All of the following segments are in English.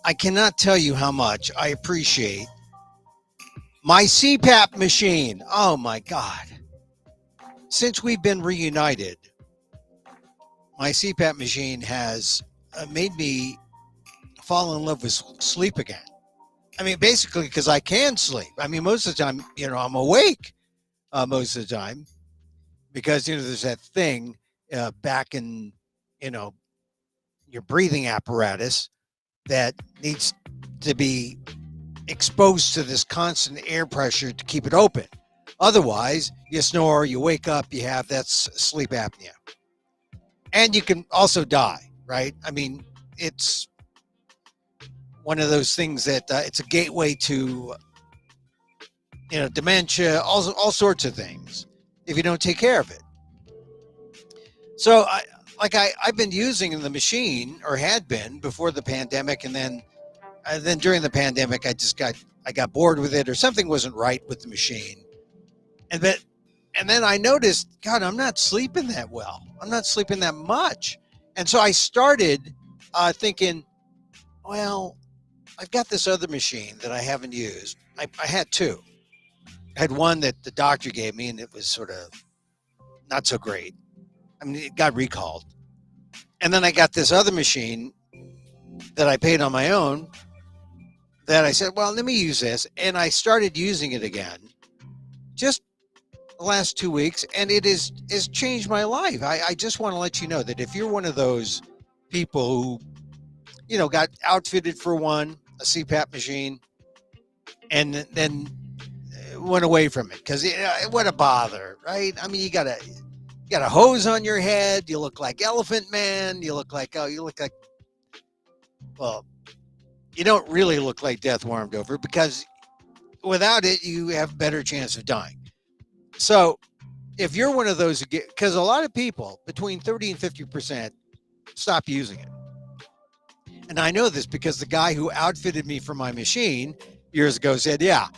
I cannot tell you how much I appreciate my CPAP machine. Oh my God. Since we've been reunited, my CPAP machine has made me fall in love with sleep again. I mean, basically, because I can sleep. I mean, most of the time, I'm awake most of the time because, there's that thing back in, you know, your breathing apparatus that needs to be exposed to this constant air pressure to keep it open. Otherwise, you snore, you wake up, you have that's sleep apnea. And you can also die, right? I mean, it's one of those things that it's a gateway to, dementia, all sorts of things if you don't take care of it. So I've been using the machine, or had been before the pandemic, and then during the pandemic, I got bored with it, or something wasn't right with the machine, and then I noticed, God, I'm not sleeping that well. I'm not sleeping that much, and so I started thinking, well, I've got this other machine that I haven't used. I had two. I had one that the doctor gave me, and it was sort of not so great. I mean, it got recalled. And then I got this other machine that I paid on my own that I said, well, let me use this. And I started using it again just the last 2 weeks, and it has changed my life. I just want to let you know that if you're one of those people who, got outfitted for one, a CPAP machine, and then went away from it because what a bother, right? I mean, you got a hose on your head. You look like Elephant Man. You look like, well, you don't really look like Death Warmed Over, because without it, you have a better chance of dying. So if you're one of those, because a lot of people, between 30 and 50%, stop using it. And I know this because the guy who outfitted me for my machine years ago said, yeah,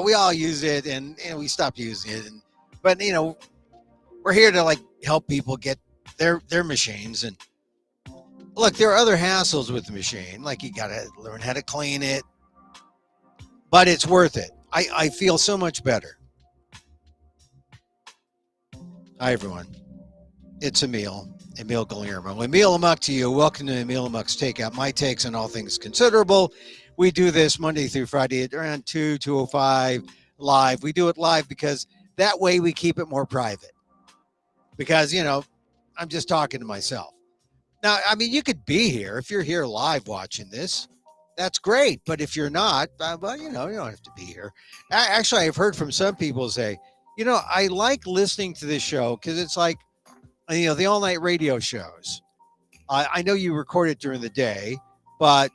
we all use it, and we stopped using it. But we're here to help people get their machines. And look, there are other hassles with the machine, like you got to learn how to clean it, but it's worth it. I feel so much better. Hi, everyone. It's Emil Guillermo. Emil Amok to you. Welcome to Emil Amok's Takeout, my takes on all things considerable. We do this Monday through Friday at around 2:05 live. We do it live because that way we keep it more private. Because, I'm just talking to myself. Now, I mean, you could be here. If you're here live watching this, that's great. But if you're not, well, you don't have to be here. Actually, I've heard from some people say, I like listening to this show because it's like, the all-night radio shows. I know you record it during the day, but,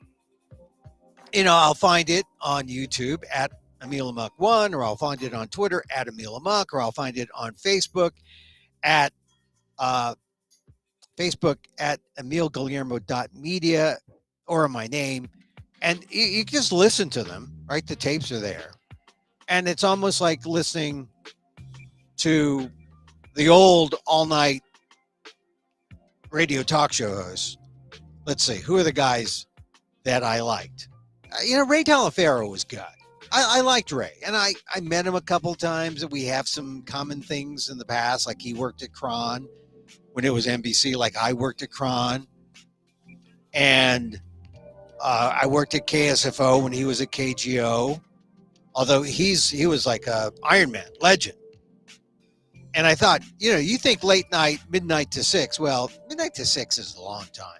I'll find it on YouTube at Emil Amok 1, or I'll find it on Twitter at Emil Amok, or I'll find it on Facebook at emilguillermo.media, or my name. And you just listen to them, right? The tapes are there. And it's almost like listening to the old all-night radio talk show hosts. Let's see, who are the guys that I liked? Ray Talafero was good. I liked Ray, and I met him a couple of times, and we have some common things in the past, like he worked at Cron when it was NBC, like I worked at Cron, and I worked at KSFO when he was at KGO, although he was like a Iron Man legend. And I thought, you think late night, midnight to 6. Well, midnight to 6 is a long time.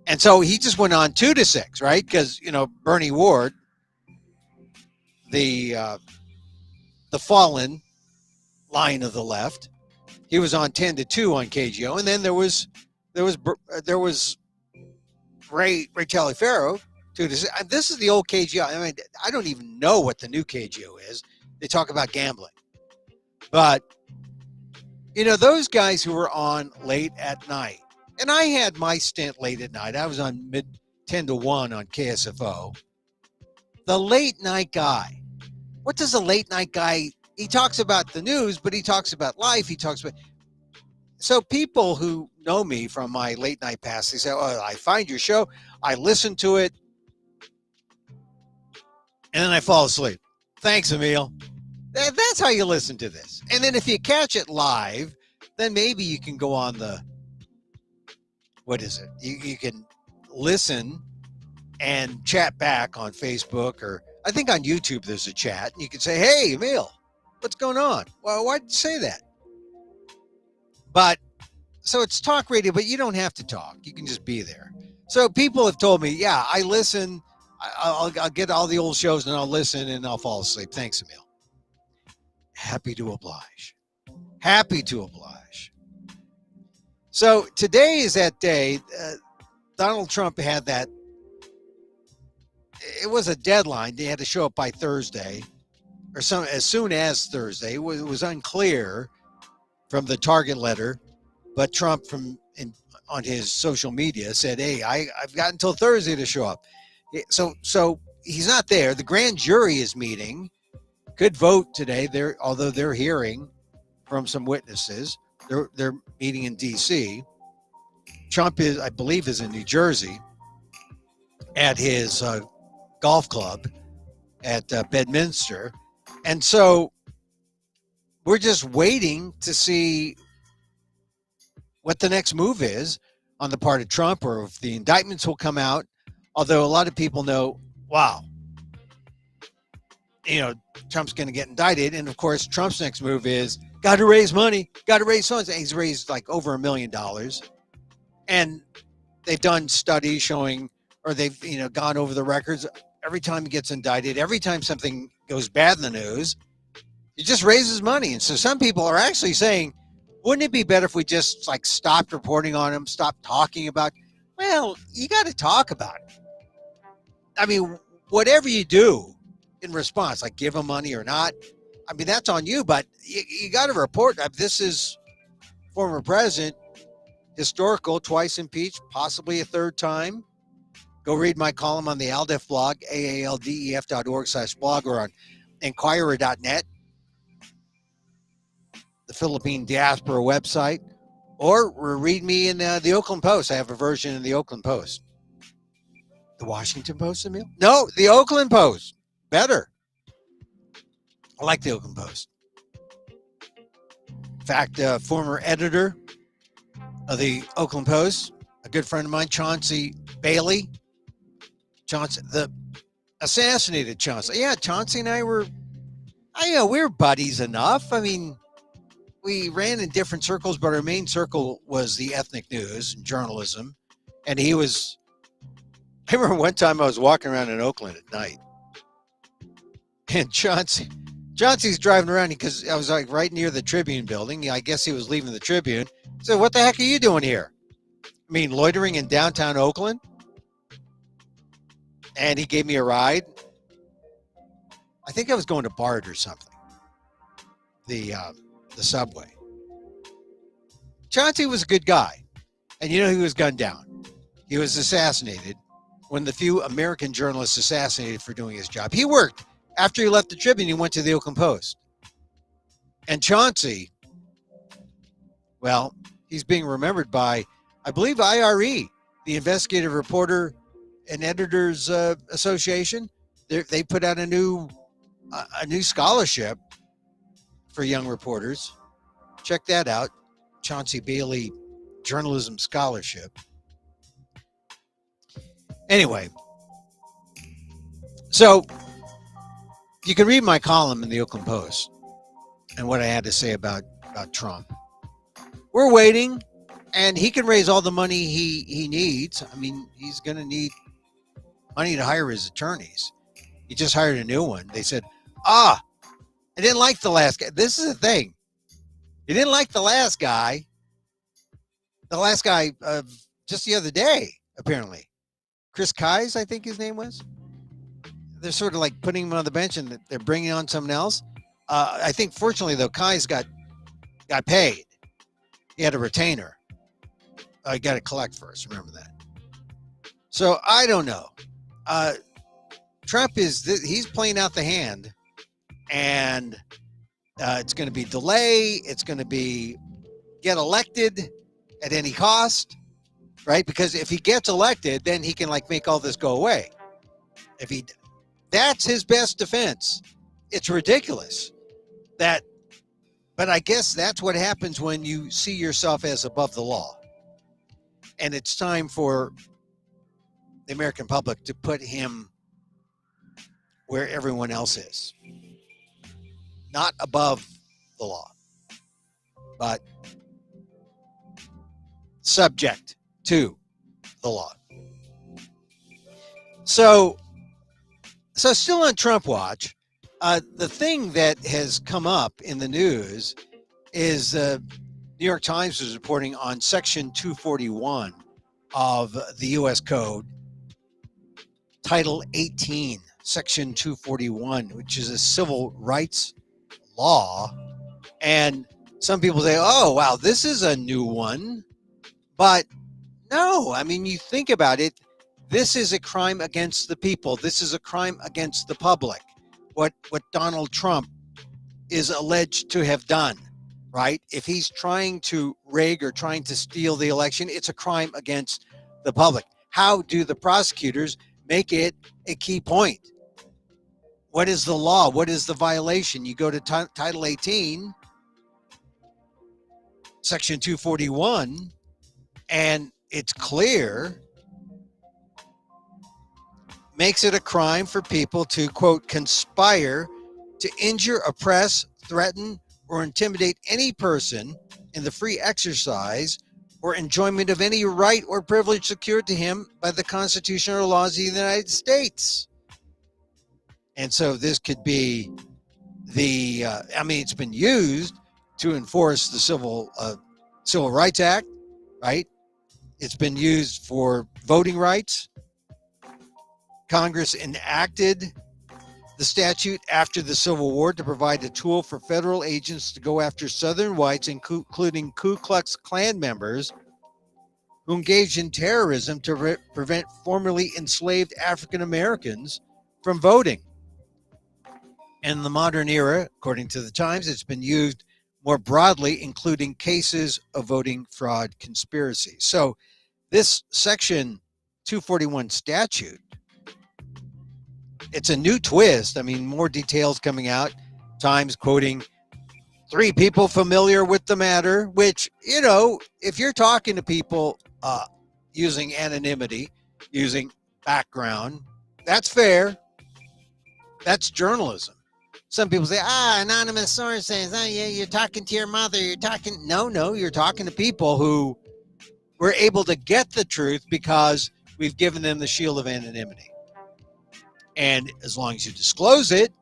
And so he just went on 2 to 6, right? Because, Bernie Ward, the fallen line of the left, he was on 10 to 2 on KGO. And then there was Ray Talafero, 2 to 6. This is the old KGO. I mean, I don't even know what the new KGO is. They talk about gambling. But, those guys who were on late at night, and I had my stint late at night. I was on mid 10 to 1 on KSFO. The late night guy. What does a late night guy, he talks about the news, but he talks about life. So people who know me from my late night past, they say, "Oh, I find your show, I listen to it, and then I fall asleep." Thanks, Emil. That's how you listen to this. And then if you catch it live, then maybe you can go on the, what is it? You can listen and chat back on Facebook, or I think on YouTube there's a chat. And you can say, "Hey, Emil, what's going on? Well, why'd you say that?" But so it's talk radio, but you don't have to talk. You can just be there. So people have told me, "Yeah, I listen. I'll get all the old shows and I'll listen and I'll fall asleep." Thanks, Emil. Happy to oblige. Happy to oblige. So today is that day. Donald Trump had that. It was a deadline. They had to show up by Thursday, or some as soon as Thursday. It was unclear from the target letter, but Trump on his social media said, "Hey, I've got until Thursday to show up." So he's not there. The grand jury is meeting. Could vote today. Although they're hearing from some witnesses. They're meeting in D.C. Trump I believe, is in New Jersey at his golf club at Bedminster, and so we're just waiting to see what the next move is on the part of Trump, or if the indictments will come out. Although a lot of people know, wow, Trump's going to get indicted, and of course, Trump's next move is got to raise money, got to raise funds. He's raised like over $1 million, and they've done studies showing, or they've gone over the records. Every time he gets indicted, every time something goes bad in the news, he just raises money. And so some people are actually saying, wouldn't it be better if we just stopped reporting on him, stopped talking about? Well, you got to talk about it. I mean, whatever you do in response, like give him money or not, I mean, that's on you, but you got to report. This is former president, historical, twice impeached, possibly a third time. Go read my column on the ALDEF blog, aaldef.org/blog, or on Inquirer.net, the Philippine Diaspora website, or read me in the Oakland Post. I have a version in the Oakland Post. The Washington Post, Emil? No, the Oakland Post. Better. I like the Oakland Post. In fact, former editor of the Oakland Post, a good friend of mine, Chauncey Bailey. Chauncey, the assassinated Chauncey. Yeah, Chauncey and I were buddies enough. I mean, we ran in different circles, but our main circle was the ethnic news and journalism. And I remember one time I was walking around in Oakland at night, and Chauncey's driving around because I was right near the Tribune building. I guess he was leaving the Tribune. So, "What the heck are you doing here?" I mean, loitering in downtown Oakland. And he gave me a ride. I think I was going to BART or something. The subway. Chauncey was a good guy. And he was gunned down. He was assassinated. One of the few American journalists assassinated for doing his job. He worked. After he left the Tribune, he went to the Oakland Post. And Chauncey, well, he's being remembered by, I believe, IRE, the Investigative Reporter and Editors Association. They put out a new scholarship for young reporters. Check that out. Chauncey Bailey Journalism Scholarship. Anyway, so you can read my column in the Oakland Post and what I had to say about Trump. We're waiting, and he can raise all the money he needs. I mean, he's going to need money to hire his attorneys. He just hired a new one. They said, I didn't like the last guy. This is the thing. He didn't like the last guy. The last guy just the other day, apparently. Chris Kise, I think his name was. They're sort of like putting him on the bench and they're bringing on someone else. I think, fortunately, though, Kise got paid. He had a retainer. You got to collect first. Remember that. So I don't know. Trump he's playing out the hand, and it's going to be delay. It's going to be get elected, at any cost, right? Because if he gets elected, then he can like make all this go away. That's his best defense. It's ridiculous that, but I guess that's what happens when you see yourself as above the law. And it's time for the American public to put him where everyone else is. Not above the law, but subject to the law. So still on Trump watch, the thing that has come up in the news is New York Times is reporting on Section 241 of the U.S. Code, Title 18, Section 241, which is a civil rights law. And some people say, oh, wow, this is a new one. But no, I mean, you think about it. This is a crime against the people. This is a crime against the public. What Donald Trump is alleged to have done, right? If he's trying to rig or trying to steal the election, it's a crime against the public. How do the prosecutors make it a key point? What is the law? What is the violation? You go to Title 18, Section 241, and it's clear, makes it a crime for people to, quote, conspire to injure, oppress, threaten, or intimidate any person in the free exercise or enjoyment of any right or privilege secured to him by the Constitution or laws of the United States. And so this could be it's been used to enforce the Civil Rights Act, right? It's been used for voting rights. Congress enacted the statute after the Civil War to provide a tool for federal agents to go after Southern whites, including Ku Klux Klan members who engaged in terrorism to prevent formerly enslaved African Americans from voting. In the modern era, according to the Times, it's been used more broadly, including cases of voting fraud conspiracy. So this Section 241 statute, it's a new twist. I mean, more details coming out. Times quoting 3 people familiar with the matter, which, you know, if you're talking to people using anonymity, using background, that's fair. That's journalism. Some people say, anonymous sources. Oh, yeah, you're talking to your mother. You're talking to people who were able to get the truth because we've given them the shield of anonymity. And as long as you disclose it,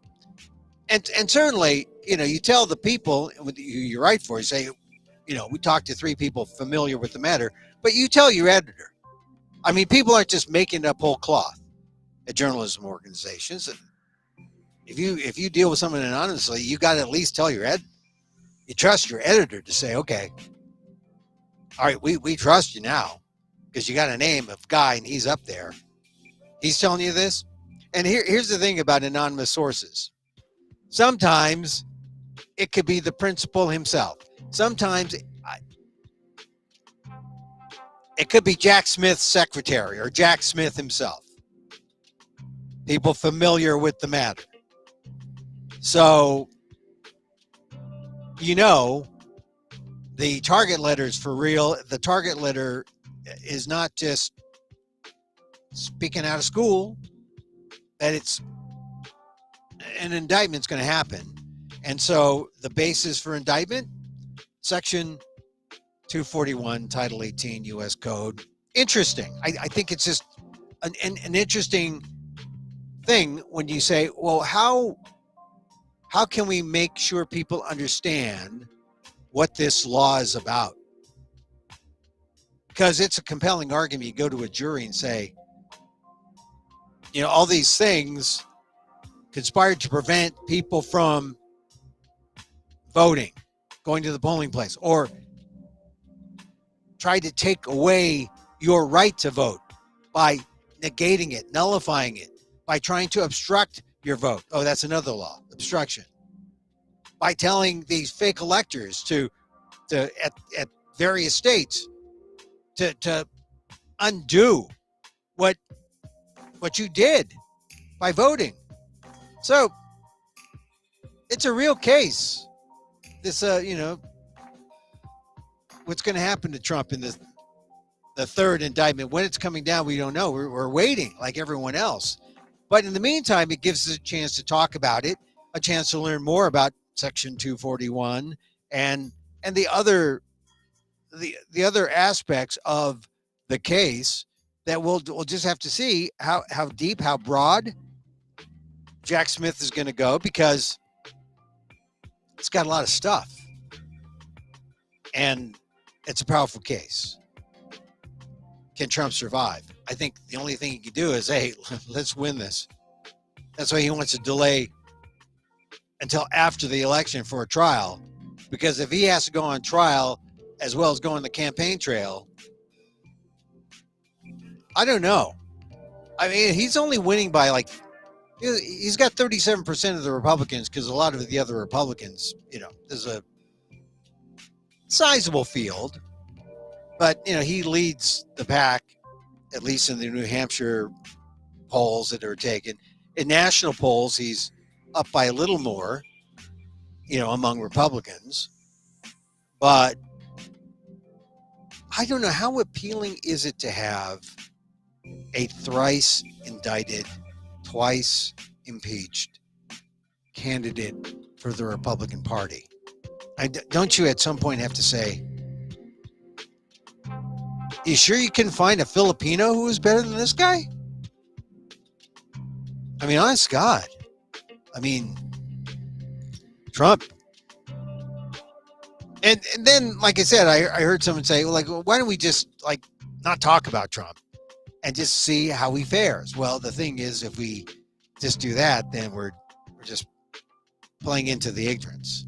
and certainly, you know, you tell the people who you write for, you say, you know, we talked to 3 people familiar with the matter, but you tell your editor. I mean, people aren't just making up whole cloth at journalism organizations. If you deal with someone anonymously, you got to at least tell you trust your editor to say, okay, all right, we trust you now because you got a name of guy and he's up there. He's telling you this. And here's the thing about anonymous sources. Sometimes it could be the principal himself. Sometimes it could be Jack Smith's secretary or Jack Smith himself. People familiar with the matter. So, you know, the target letter is for real. The target letter is not just speaking out of school, that it's an indictment's going to happen. And so the basis for indictment, Section 241, Title 18, U.S. Code. Interesting. I think it's just an interesting thing when you say, well, how can we make sure people understand what this law is about? Because it's a compelling argument. You go to a jury and say, you know, all these things conspired to prevent people from voting, going to the polling place, or try to take away your right to vote by negating it, nullifying it, by trying to obstruct your vote. Oh, that's another law, obstruction. By telling these fake electors to at various states, to undo what you did by voting. So it's a real case. This what's going to happen to Trump in the third indictment. When it's coming down, we don't know. We're waiting like everyone else. But in the meantime, it gives us a chance to talk about it, a chance to learn more about Section 241 and the other aspects of the case that we'll just have to see how deep, how broad Jack Smith is going to go, because it's got a lot of stuff and it's a powerful case. Can Trump survive? I think the only thing he can do is, hey, let's win this. That's why he wants to delay until after the election for a trial, because if he has to go on trial as well as go on the campaign trail, I don't know. I mean, he's only winning by he's got 37% of the Republicans, because a lot of the other Republicans, there's a sizable field, but, he leads the pack, at least in the New Hampshire polls that are taken. In national polls, he's up by a little more, among Republicans. But I don't know, how appealing is it to have a thrice indicted, twice impeached candidate for the Republican Party? Don't you at some point have to say, you sure you can find a Filipino who is better than this guy? I mean, honest to God. I mean, Trump. And then, like I said, I heard someone say, well, why don't we just not talk about Trump and just see how he fares? Well, the thing is, if we just do that, then we're just playing into the ignorance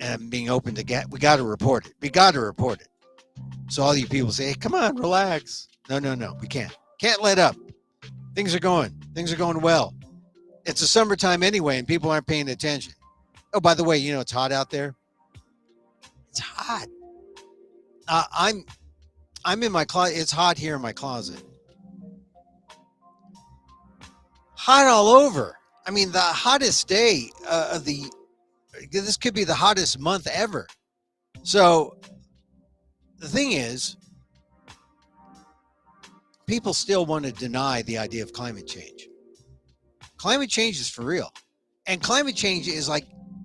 and being open to we got to report it. We got to report it. So all you people say, hey, come on, relax. No, we can't let up. Things are going well. It's the summertime anyway, and people aren't paying attention. Oh, by the way, it's hot out there. It's hot. I'm in my closet. It's hot here in my closet. Hot all over. I mean, the hottest day this could be the hottest month ever. So the thing is, people still want to deny the idea of climate change. Climate change is for real. And climate change is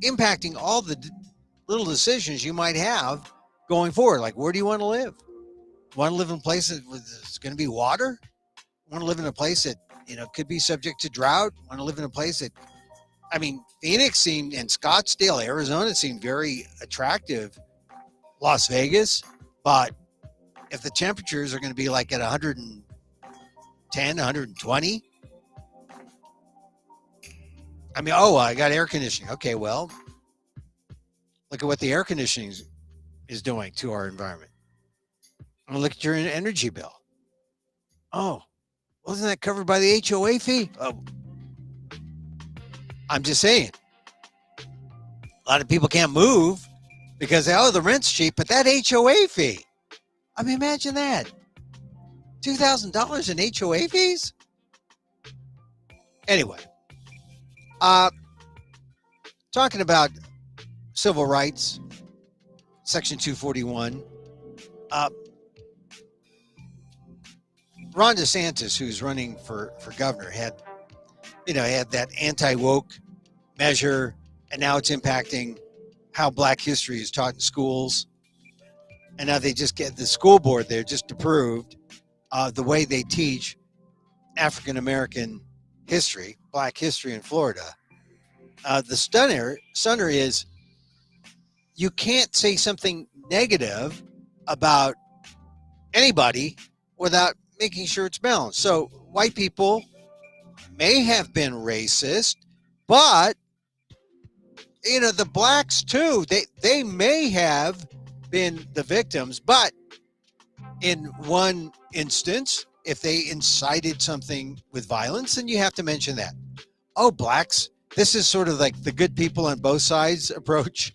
impacting all the little decisions you might have going forward. Like, where do you want to live? Want to live in a place that is going to be water? Want to live in a place that, could be subject to drought? Want to live in a place that, Phoenix and Scottsdale, Arizona seemed very attractive. Las Vegas. But if the temperatures are going to be at 110, 120, I got air conditioning. Okay, well, look at what the air conditioning is doing to our environment. And look at your energy bill. Oh, wasn't that covered by the HOA fee? Oh, I'm just saying. A lot of people can't move because, the rent's cheap, but that HOA fee. Imagine that. $2,000 in HOA fees? Anyway, talking about civil rights, Section 241. Ron DeSantis, who's running for governor, had that anti-woke measure, and now it's impacting how Black history is taught in schools. And now they just get the school board there just approved the way they teach African-American history, Black history in Florida. The stunner is you can't say something negative about anybody without making sure it's balanced. So white people may have been racist, but the blacks too, they may have been the victims, but in one instance, if they incited something with violence, then you have to mention that. Oh, blacks, this is sort of like the good people on both sides approach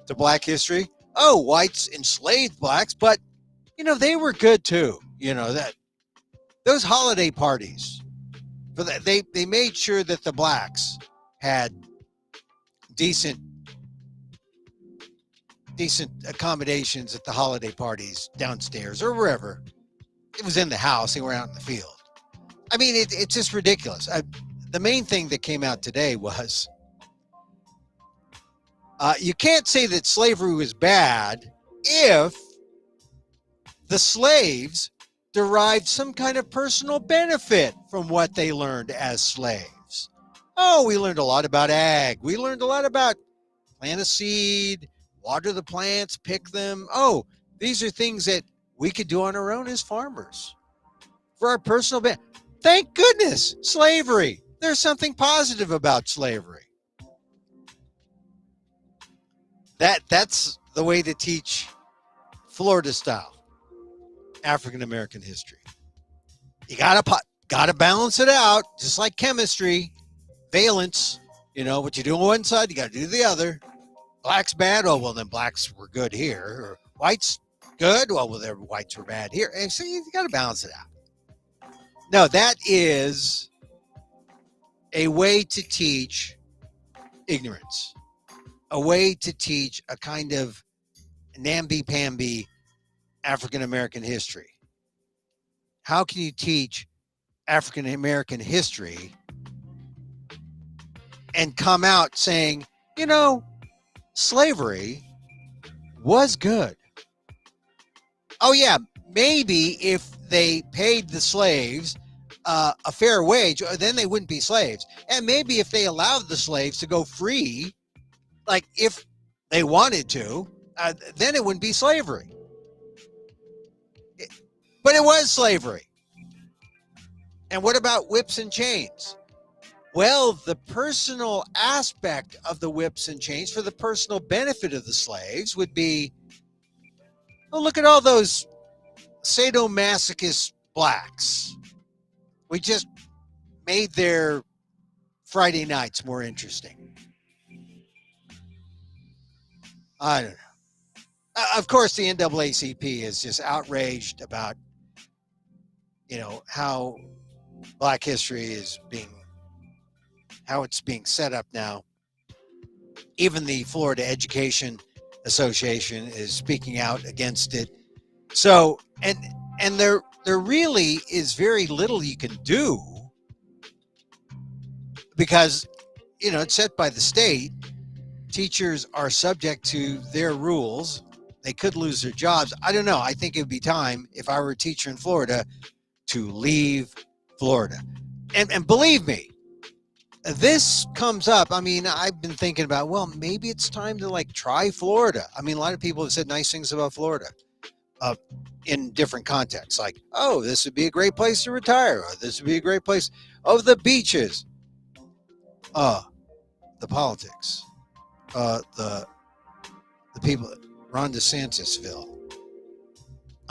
to Black history. Oh, whites enslaved blacks, but they were good too. That those holiday parties, for that they made sure that the blacks had decent decent accommodations at the holiday parties downstairs or wherever. It was in the house. They were out in the field. I mean, it's just ridiculous. The main thing that came out today was you can't say that slavery was bad if the slaves derived some kind of personal benefit from what they learned as slaves. Oh, we learned a lot about ag. We learned a lot about plant a seed, water the plants, pick them. Oh, these are things that we could do on our own as farmers for our personal benefit. Thank goodness, slavery. There's something positive about slavery. That's the way to teach Florida style African American history. You gotta balance it out, just like chemistry, valence. What you do on one side, you gotta do the other. Black's bad. Oh well, then blacks were good here. Or whites good. Well, their whites were bad here. And so you gotta balance it out. No, that is a way to teach ignorance, a way to teach a kind of namby-pamby African American history. How can you teach African American history and come out saying, slavery was good? Oh yeah, maybe if they paid the slaves a fair wage, then they wouldn't be slaves. And maybe if they allowed the slaves to go free, like if they wanted to, then it wouldn't be slavery. But it was slavery. And what about whips and chains? Well, the personal aspect of the whips and chains for the personal benefit of the slaves would be, oh, look at all those sadomasochist blacks. We just made their Friday nights more interesting. I don't know. Of course, the NAACP is just outraged about, how Black history is how it's being set up now. Even the Florida Education Association is speaking out against it. So, and there really is very little you can do because, it's set by the state. Teachers are subject to their rules. They could lose their jobs. I don't know. I think it would be time, if I were a teacher in Florida, to leave Florida. And believe me, this comes up. I mean, I've been thinking about, well, maybe it's time to try Florida. I mean, a lot of people have said nice things about Florida in different contexts. Like, oh, this would be a great place to retire. Or this would be a great place. Oh, the beaches. The politics. The people, Ron DeSantisville.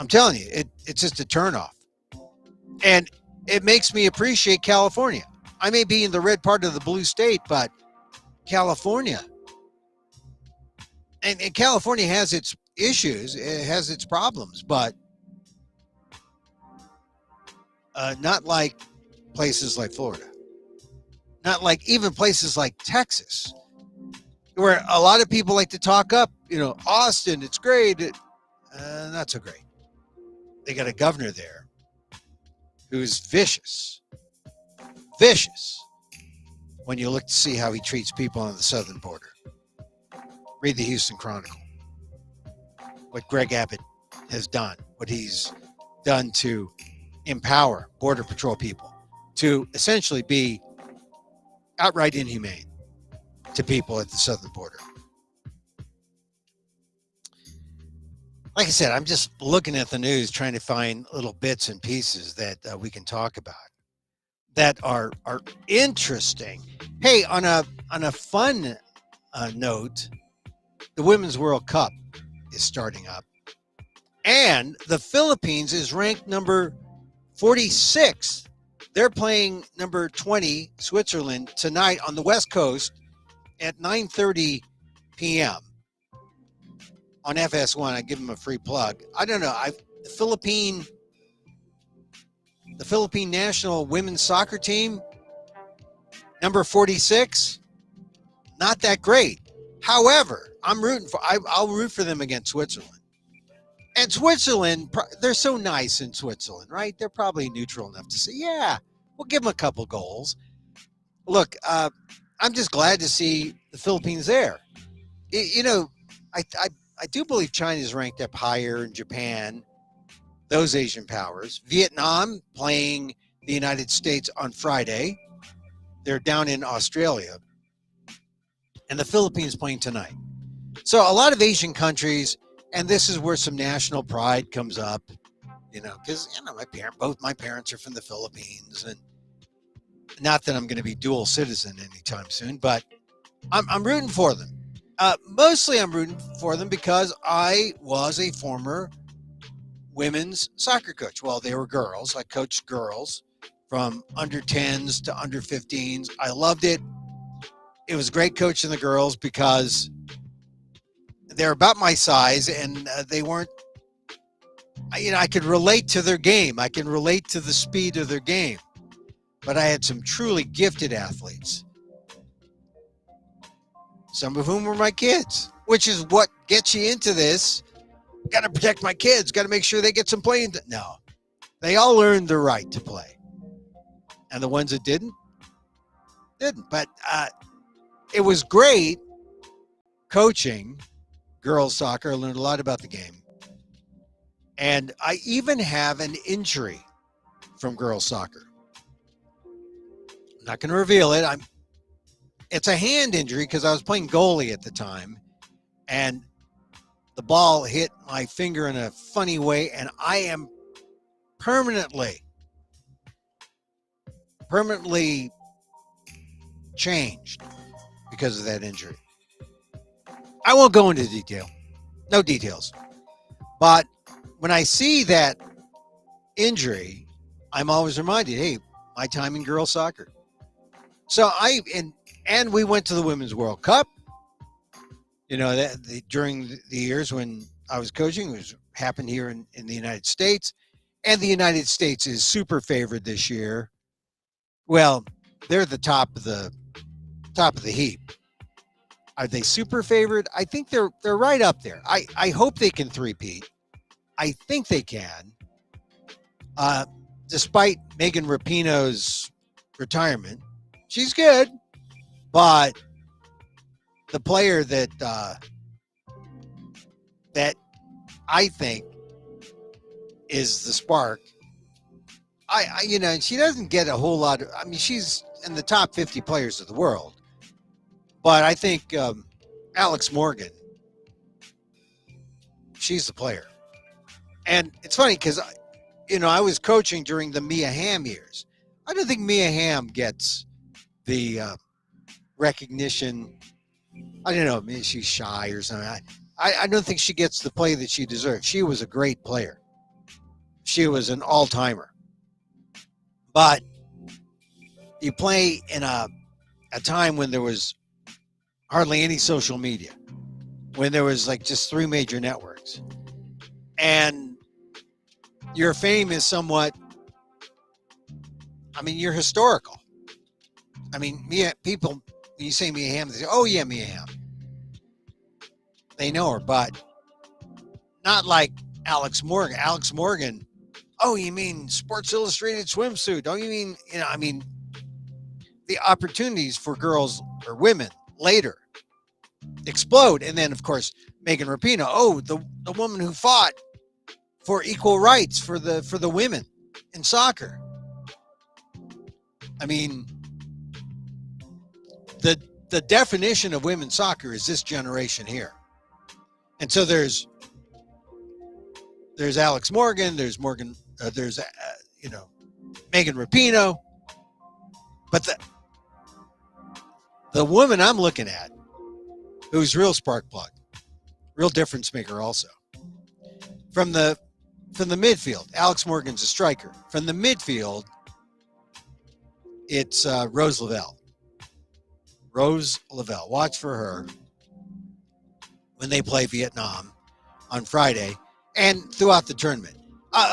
I'm telling you, it's just a turnoff. And it makes me appreciate California. I may be in the red part of the blue state, but California. And California has its issues, it has its problems, but not like places like Florida. Not like even places like Texas, where a lot of people like to talk up, Austin, it's great. Not so great. They got a governor there who's vicious when you look to see how he treats people on the southern border. Read the Houston Chronicle. What Greg Abbott has done, what he's done to empower Border Patrol people to essentially be outright inhumane to people at the southern border. Like I said, I'm just looking at the news, trying to find little bits and pieces that we can talk about that are interesting. Hey, on a fun note, the Women's World Cup is starting up, and the Philippines is ranked number 46. They're playing number 20, Switzerland, tonight on the West Coast at 9:30 p.m. on FS1. I give them a free plug. I don't know. the Philippine national women's soccer team, number 46, not that great. However, I'll root for them against Switzerland. And Switzerland, they're so nice in Switzerland, right? They're probably neutral enough to say, yeah, we'll give them a couple goals. Look, I'm just glad to see the Philippines there. I do believe China is ranked up higher in Japan, those Asian powers. Vietnam playing the United States on Friday. They're down in Australia. And the Philippines playing tonight. So a lot of Asian countries, and this is where some national pride comes up, because both my parents are from the Philippines, and not that I'm going to be dual citizen anytime soon, but I'm rooting for them. Mostly I'm rooting for them because I was a former women's soccer coach. Well, they were girls. I coached girls from under 10s to under 15s. I loved it. It was great coaching the girls because they're about my size, and they weren't, I could relate to their game. I can relate to the speed of their game. But I had some truly gifted athletes, some of whom were my kids, which is what gets you into this. Got to protect my kids. Got to make sure they get some playing. No, they all earned the right to play. And the ones that didn't. But it was great coaching girls soccer. I learned a lot about the game. And I even have an injury from girls soccer. I'm not going to reveal it. It's a hand injury because I was playing goalie at the time, and the ball hit my finger in a funny way, and I am permanently changed because of that injury. I won't go into detail. No details. But when I see that injury, I'm always reminded, hey, my time in girls soccer. So and we went to the Women's World Cup. During the years when I was coaching, it happened here in the United States. And the United States is super favored this year. Well, they're the top of the heap. Are they super favored? I think they're right up there. I hope they can three-peat. I think they can. Despite Megan Rapinoe's retirement, she's good, but the player that I think is the spark. She doesn't get a whole lot of. She's in the top 50 players of the world, but I think Alex Morgan, she's the player. And it's funny because I was coaching during the Mia Hamm years. I don't think Mia Hamm gets the recognition. I don't know, maybe she's shy or something. I don't think she gets the play that she deserves. She was a great player. She was an all-timer. But you play in a time when there was hardly any social media, when there was like just 3 major networks. And your fame is somewhat, you're historical. People, when you say Mia Hamm, they say, oh yeah, Mia Hamm. They know her, but not like Alex Morgan. Alex Morgan, oh, you mean Sports Illustrated swimsuit? Don't you mean, the opportunities for girls or women later explode. And then, of course, Megan Rapinoe, oh, the woman who fought for equal rights for the women in soccer. The definition of women's soccer is this generation here. And so there's Alex Morgan, there's Megan Rapinoe, but the woman I'm looking at, who's real spark plug, real difference maker also. From the midfield, Alex Morgan's a striker. From the midfield, it's Rose Lavelle. Rose Lavelle. Watch for her when they play Vietnam on Friday and throughout the tournament.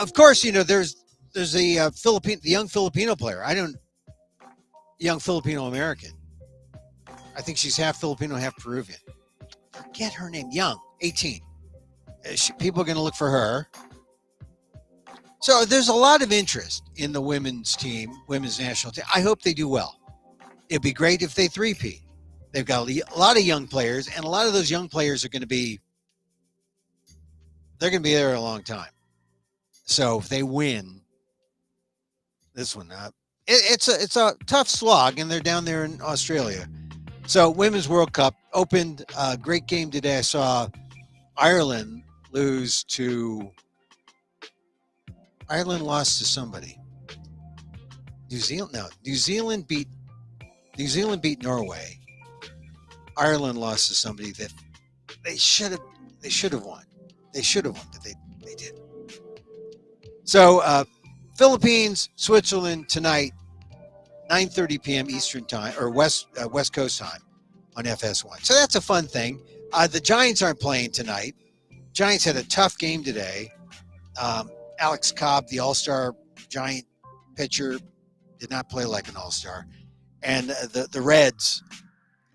Of course, there's the young Filipino player. Young Filipino American. I think she's half Filipino, half Peruvian. Forget her name. Young, 18. People are going to look for her. So there's a lot of interest in the women's national team. I hope they do well. It'd be great if they three-peat. They've got a lot of young players, and a lot of those young players are going to be there a long time. So if they win this one, it's a tough slog, and they're down there in Australia. So Women's World Cup opened a great game today. I saw Ireland lost to somebody. New Zealand beat Norway. Ireland lost to somebody that they should have won. They should have won, but they didn't. So Philippines, Switzerland tonight, 9:30 p.m. Eastern time or West Coast time on FS1. So that's a fun thing. The Giants aren't playing tonight. Giants had a tough game today. Alex Cobb, the All-Star Giant pitcher, did not play like an All-Star. And the Reds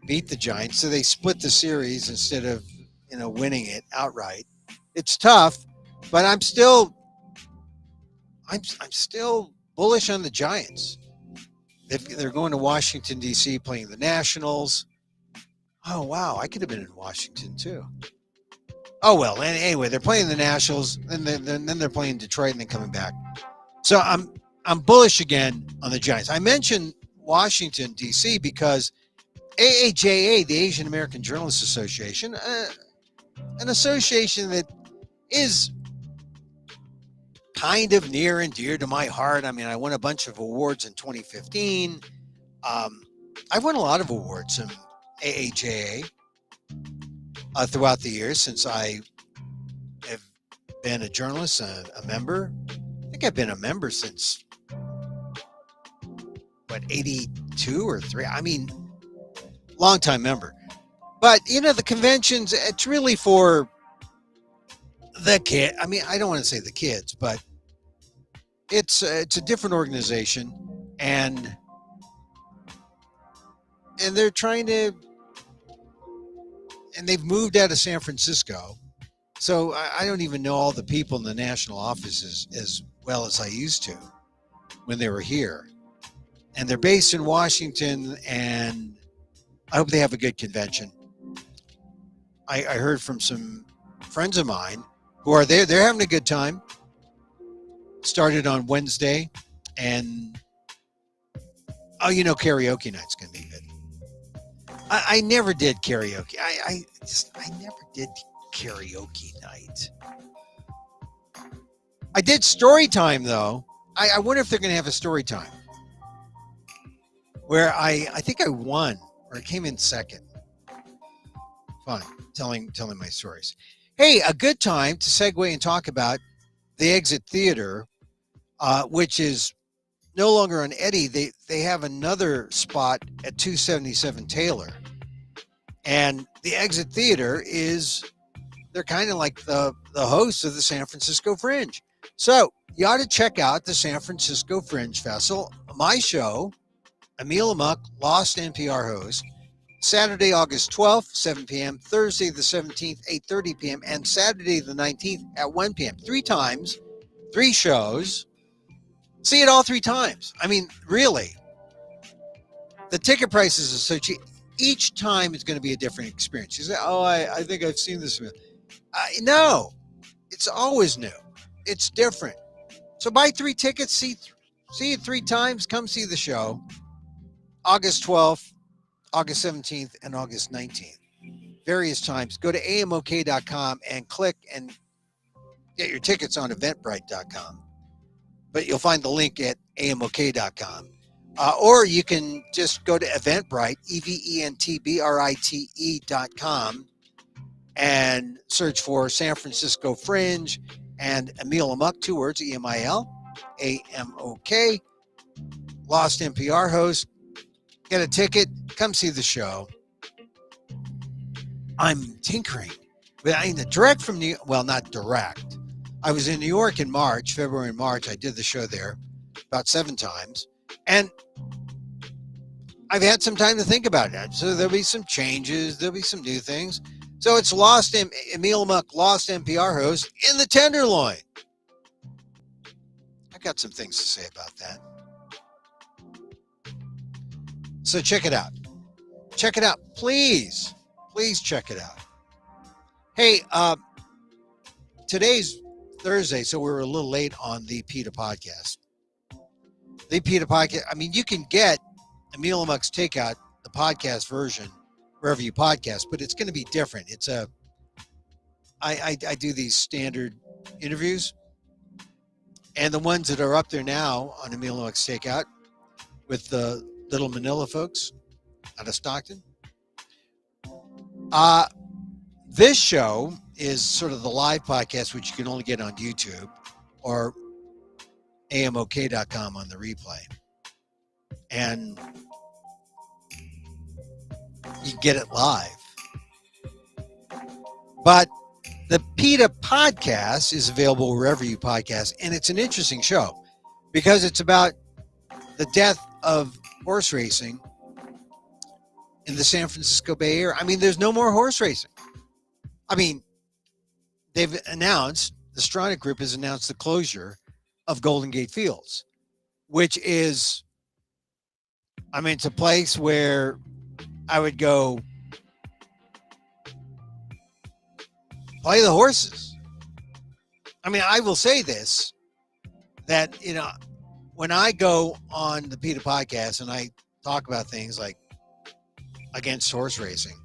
beat the Giants, so they split the series instead of winning it outright. It's tough, but I'm still bullish on the Giants. They're going to Washington, D.C., playing the Nationals. Oh, wow, I could have been in Washington, too. Oh, well, anyway, they're playing the Nationals, and then they're playing Detroit and then coming back. So I'm bullish again on the Giants. I mentioned Washington, D.C., because AAJA, the Asian American Journalists Association, an association that is kind of near and dear to my heart. I mean, I won a bunch of awards in 2015. I've won a lot of awards from AAJA throughout the years since I have been a journalist, a member. I think I've been a member since, 82 or 3? I mean, long-time member. But, the conventions, it's really for the kid. I mean, I don't want to say the kids, but it's a different organization, and they're trying to, and they've moved out of San Francisco. So I don't even know all the people in the national offices as well as I used to when they were here. And they're based in Washington, and I hope they have a good convention. I heard from some friends of mine who are there. They're having a good time. Started on Wednesday, and karaoke night's going to be good. I never did karaoke. I never did karaoke night. I did story time, though. I wonder if they're going to have a story time where I think I won, or I came in second. Fun, telling my stories. Hey, a good time to segue and talk about the Exit Theater, which is no longer on Eddy. They have another spot at 277 Taylor. And the Exit Theater they're kind of like the hosts of the San Francisco Fringe. So you ought to check out the San Francisco Fringe Festival. My show, Emil Amok, Lost NPR host, Saturday, August 12th, 7 p.m., Thursday the 17th, 8:30 p.m., and Saturday the 19th at 1 p.m. 3 times, 3 shows. See it all 3 times. I mean, really. The ticket prices are so cheap. Each time it's going to be a different experience. You say, oh, I think I've seen this. No, it's always new. It's different. So buy 3 tickets, see it 3 times, come see the show. August 12th, August 17th, and August 19th. Various times. Go to amok.com and click and get your tickets on eventbrite.com. But you'll find the link at amok.com. Or you can just go to Eventbrite, eventbrite.com, and search for San Francisco Fringe and Emil Amok, 2 words, EMIL, AMOK, Lost NPR host. Get a ticket, come see the show. I'm tinkering. Direct from New York, well, not direct, I was in New York in March, February and March. I did the show there about 7 times. And I've had some time to think about it. So there'll be some changes. There'll be some new things. So it's lost Emil Amok, lost NPR host in the Tenderloin. I got some things to say about that. So check it out. Check it out. Please. Please check it out. Hey, today's Thursday, so we were a little late on the PETA podcast. The PETA podcast, I mean, you can get Emil Amok's Takeout, the podcast version, wherever you podcast, but it's going to be different. I do these standard interviews, and the ones that are up there now on Emil Amok's Takeout with the Little Manila folks out of Stockton. This show is sort of the live podcast, which you can only get on YouTube or amok.com on the replay. And you get it live. But the PETA podcast is available wherever you podcast, and it's an interesting show because it's about the death of horse racing in the San Francisco Bay Area. I mean, there's no more horse racing. I mean, they've announced, the Stronach Group has announced the closure of Golden Gate Fields, which is, I mean, it's a place where I would go play the horses. I mean, I will say this, that, you know, when I go on the PETA podcast and I talk about things like against horse racing,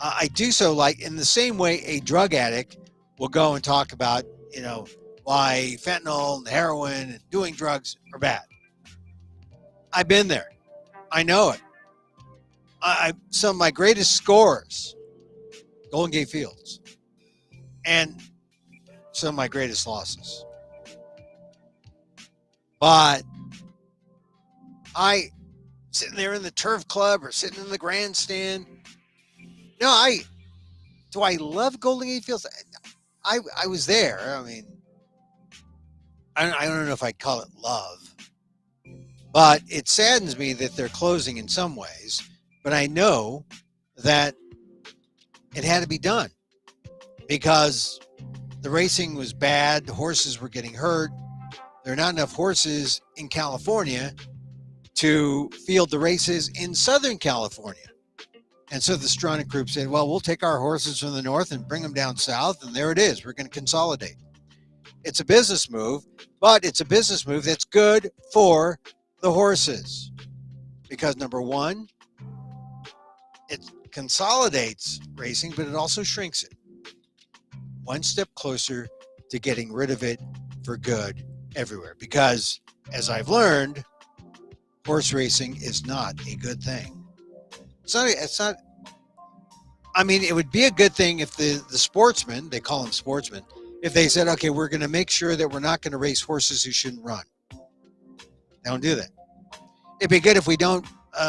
I do so like in the same way a drug addict will go and talk about, you know, why fentanyl and heroin and doing drugs are bad. I've been there. I know it. Some of my greatest scores, Golden Gate Fields, and some of my greatest losses. But I, sitting there in the turf club or sitting in the grandstand, no, do I love Golden Gate Fields? I was there. I mean, I don't know if I'd call it love, but it saddens me that they're closing in some ways. But I know that it had to be done because the racing was bad. The horses were getting hurt. There are not enough horses in California to field the races in Southern California. And so the Stronach Group said, well, we'll take our horses from the north and bring them down south. And there it is. We're going to consolidate. It's a business move, but it's a business move that's good for the horses. Because number one, it consolidates racing, but it also shrinks it. One step closer to getting rid of it for good everywhere. Because as I've learned, horse racing is not a good thing. It's not, I mean, it would be a good thing if the sportsmen, they call them sportsmen, if they said, okay, we're going to make sure that we're not going to race horses who shouldn't run. They don't do that. It'd be good if we don't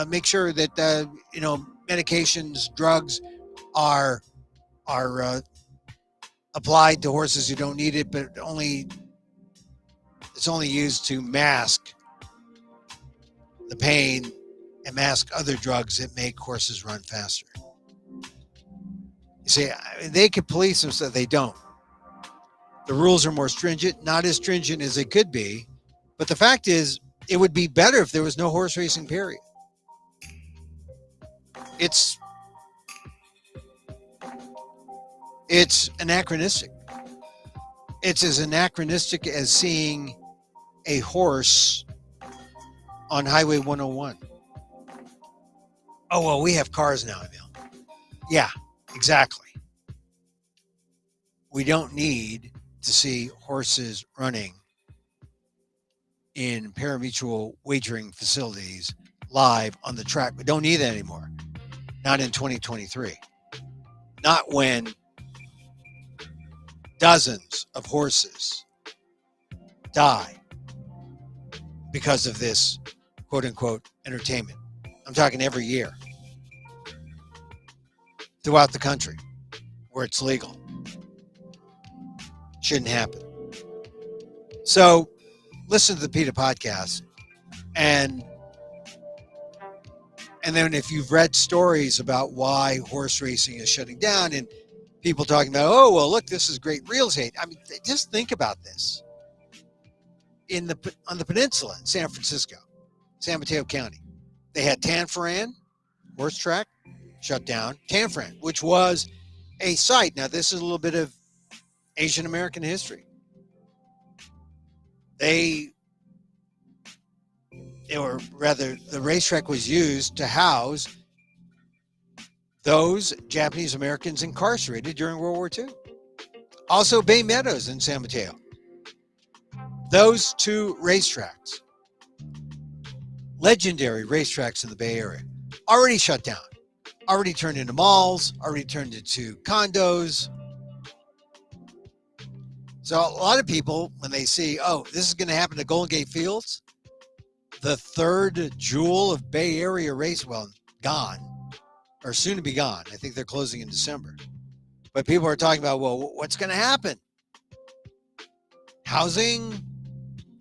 make sure that, you know, medications, drugs are applied to horses who don't need it, but it's only used to mask the pain and mask other drugs that make horses run faster. You see, they could police them so they don't. The rules are more stringent, not as stringent as they could be, but the fact is, it would be better if there was no horse racing, period. It's anachronistic. It's as anachronistic as seeing a horse on Highway 101. Oh, well, we have cars now, Emil. Yeah, exactly. We don't need to see horses running in pari-mutuel wagering facilities live on the track. We don't need that anymore. Not in 2023. Not when dozens of horses die because of this quote unquote entertainment. I'm talking every year throughout the country where it's legal. shouldn't happen. So listen to the PETA podcast, and then if you've read stories about why horse racing is shutting down, and people talking about, oh, well, look, this is great real estate. I mean, just think about this. On the peninsula in San Francisco, San Mateo County, they had Tanforan horse track shut down. Tanforan, which was a site. Now, this is a little bit of Asian American history. The racetrack was used to house those Japanese Americans incarcerated during World War II. Also, Bay Meadows in San Mateo. Those two racetracks, legendary racetracks in the Bay Area, already shut down, already turned into malls, already turned into condos. So a lot of people, when they see, oh, this is going to happen to Golden Gate Fields, the third jewel of Bay Area race, well, gone, or soon to be gone. I think they're closing in December. But people are talking about, well, what's going to happen? Housing,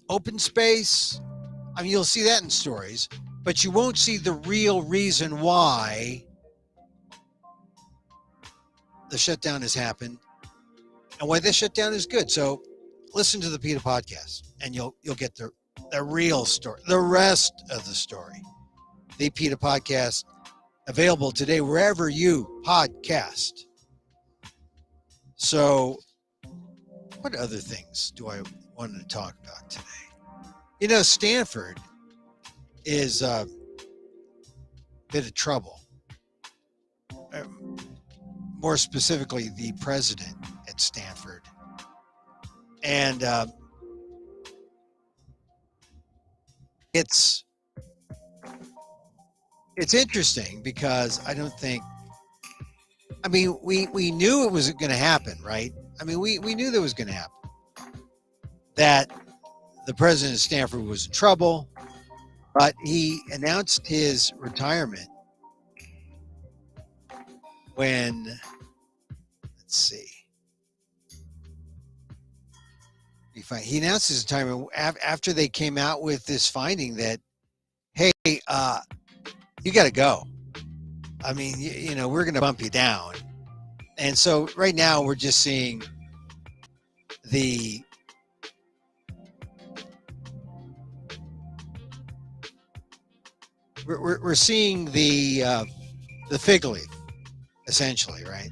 open space. I mean, you'll see that in stories, but you won't see the real reason why the shutdown has happened and why this shutdown is good. So listen to the PETA podcast and you'll get the real story, the rest of the story. The PETA podcast, available today wherever you podcast. So what other things do I want to talk about today? You know, Stanford is a bit of trouble. More specifically, the president at Stanford. And it's interesting because I don't think, I mean, we knew it was going to happen, right? I mean, we knew that was going to happen. That the president of Stanford was in trouble, but he announced his retirement when, let's see, he announced his retirement after they came out with this finding that, hey, you got to go. I mean, you know, we're going to bump you down. And so right now we're just seeing we're seeing the fig leaf, essentially, right?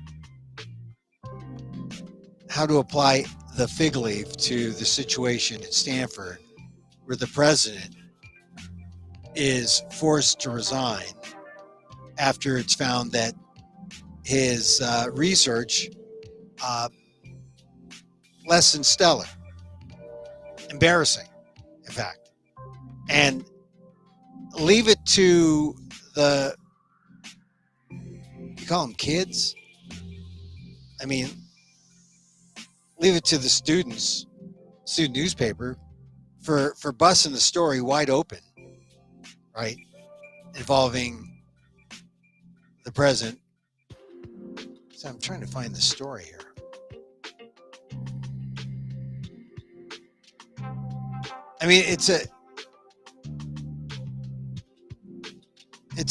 How to apply the fig leaf to the situation at Stanford, where the president is forced to resign after it's found that his research less than stellar, embarrassing, in fact, and leave it to the, you call them kids? I mean, leave it to the student newspaper for busting the story wide open, right? Involving the president. So I'm trying to find the story here. I mean, it's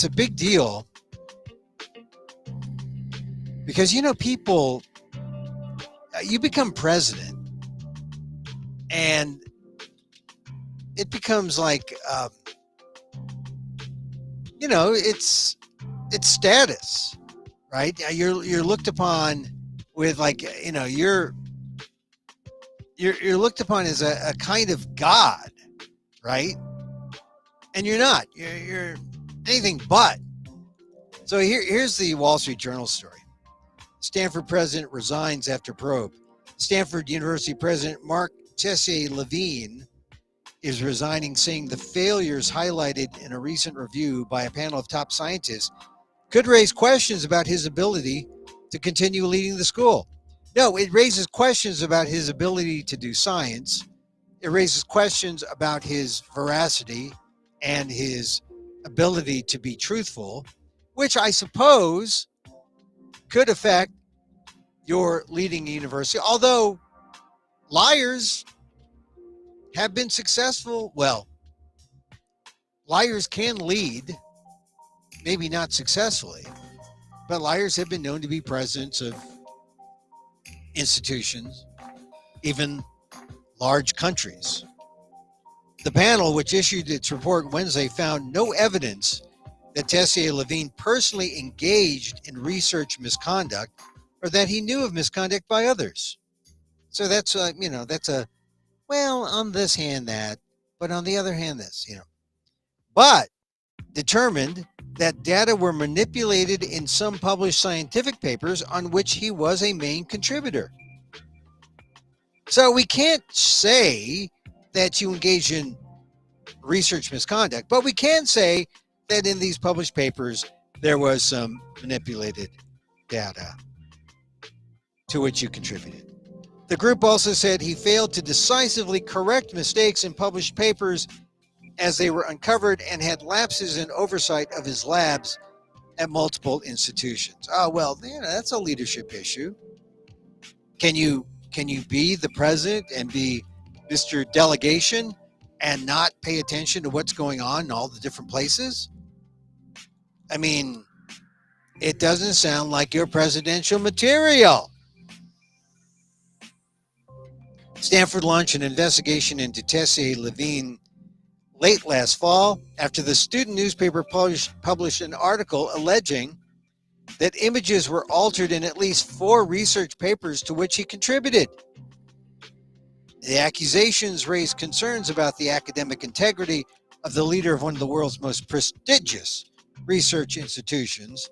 a big deal because, you know, people, you become president and it becomes like, you know, it's status, right? You're looked upon with, like, you know, you're looked upon as a kind of god, right? And you're not. You're anything but. So here's the Wall Street Journal story. Stanford president resigns after probe. Stanford University president Mark Tessier-Levine is resigning, saying the failures highlighted in a recent review by a panel of top scientists could raise questions about his ability to continue leading the school. No, it raises questions about his ability to do science. It raises questions about his veracity and his ability to be truthful, which I suppose could affect your leading a university. Although liars have been successful. Well, liars can lead, maybe not successfully, but liars have been known to be presidents of institutions, even large countries. The panel, which issued its report Wednesday, found no evidence that Tessier-Lavigne personally engaged in research misconduct or that he knew of misconduct by others. So that's well, on this hand that, but on the other hand this, But determined that data were manipulated in some published scientific papers on which he was a main contributor. So we can't say that you engage in research misconduct, but we can say that in these published papers, there was some manipulated data to which you contributed. The group also said he failed to decisively correct mistakes in published papers as they were uncovered and had lapses in oversight of his labs at multiple institutions. Oh, well, that's a leadership issue. Can you be the president and be Mr. Delegation and not pay attention to what's going on in all the different places? I mean, it doesn't sound like your presidential material. Stanford launched an investigation into Tessier-Lavigne late last fall after the student newspaper published an article alleging that images were altered in at least 4 research papers to which he contributed. The accusations raised concerns about the academic integrity of the leader of one of the world's most prestigious research institutions.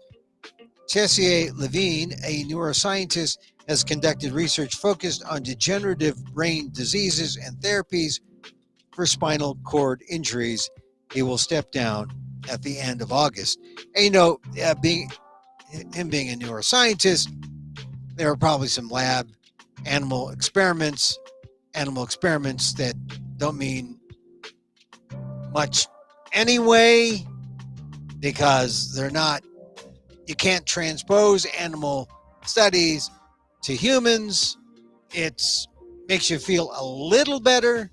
Tessier-Lavigne, a neuroscientist, has conducted research focused on degenerative brain diseases and therapies for spinal cord injuries. He will step down at the end of August. And being a neuroscientist, there are probably some lab animal experiments that don't mean much anyway, because they're not, you can't transpose animal studies to humans. It makes you feel a little better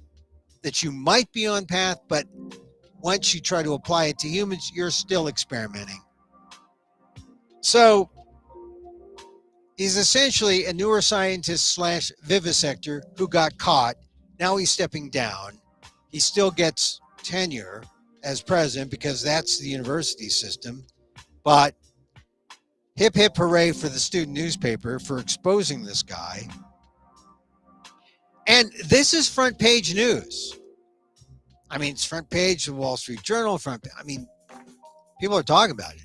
that you might be on path, but once you try to apply it to humans, you're still experimenting. So he's essentially a neuroscientist / vivisector who got caught. Now he's stepping down. He still gets tenure as president because that's the university system. But hip, hip, hooray for the student newspaper for exposing this guy. And this is front page news. I mean, it's front page of the Wall Street Journal. People are talking about it.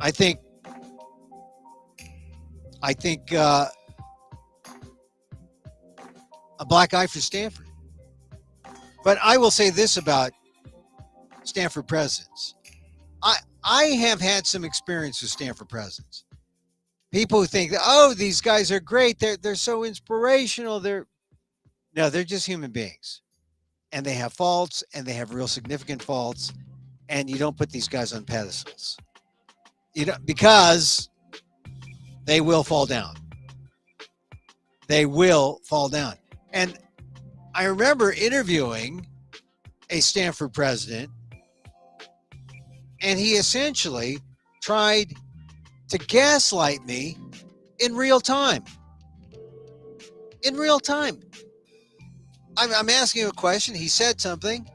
I think a black eye for Stanford. But I will say this about Stanford presidents. I have had some experience with Stanford presidents. People who think, these guys are great. They're so inspirational. They're just human beings. And they have faults, and they have real significant faults. And you don't put these guys on pedestals. Because they will fall down. They will fall down. And I remember interviewing a Stanford president, and he essentially tried to gaslight me in real time. In real time. I'm asking him a question. He said something,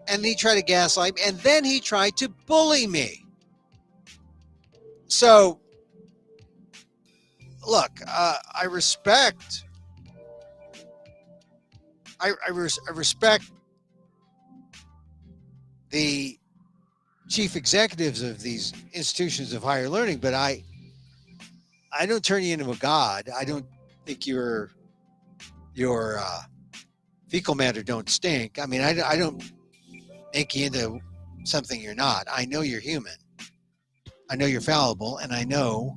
and he tried to gaslight me, and then he tried to bully me. So, look, I respect. I respect the chief executives of these institutions of higher learning, but I don't turn you into a god. I don't think your fecal matter don't stink. I mean, I don't make you into something you're not. I know you're human. I know you're fallible, and I know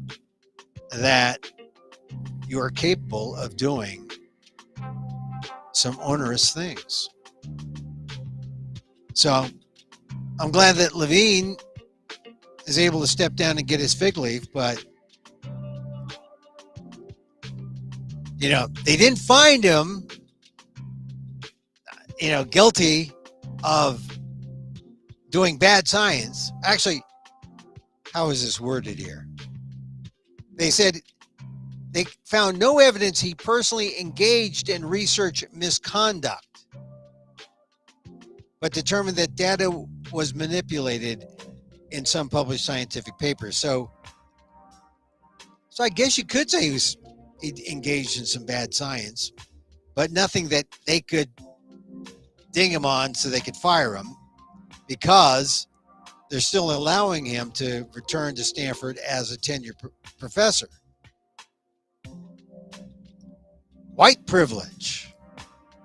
that you are capable of doing some onerous things. So I'm glad that Lavigne is able to step down and get his fig leaf, but They didn't find him, guilty of doing bad science. Actually, how is this worded here? They said they found no evidence he personally engaged in research misconduct, but determined that data was manipulated in some published scientific papers. So I guess you could say he engaged in some bad science, but nothing that they could ding him on so they could fire him, because they're still allowing him to return to Stanford as a tenured professor. White privilege.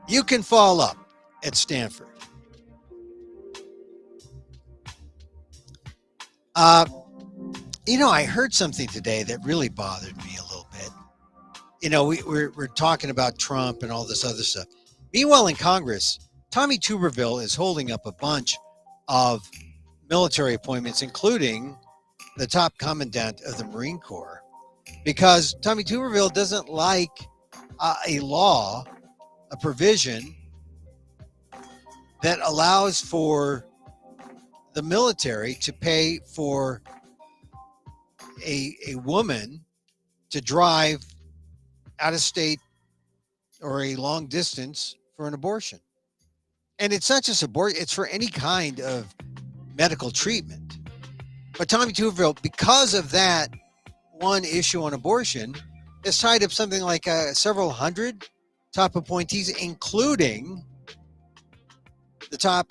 You can fall up at Stanford. I heard something today that really bothered me a little bit. We're talking about Trump and all this other stuff. Meanwhile, in Congress, Tommy Tuberville is holding up a bunch of military appointments, including the top commandant of the Marine Corps, because Tommy Tuberville doesn't like a provision that allows for the military to pay for a woman to drive out of state or a long distance for an abortion. And it's not just abortion, it's for any kind of medical treatment. But Tommy Tuberville, because of that one issue on abortion, has tied up something like several hundred top appointees, including the top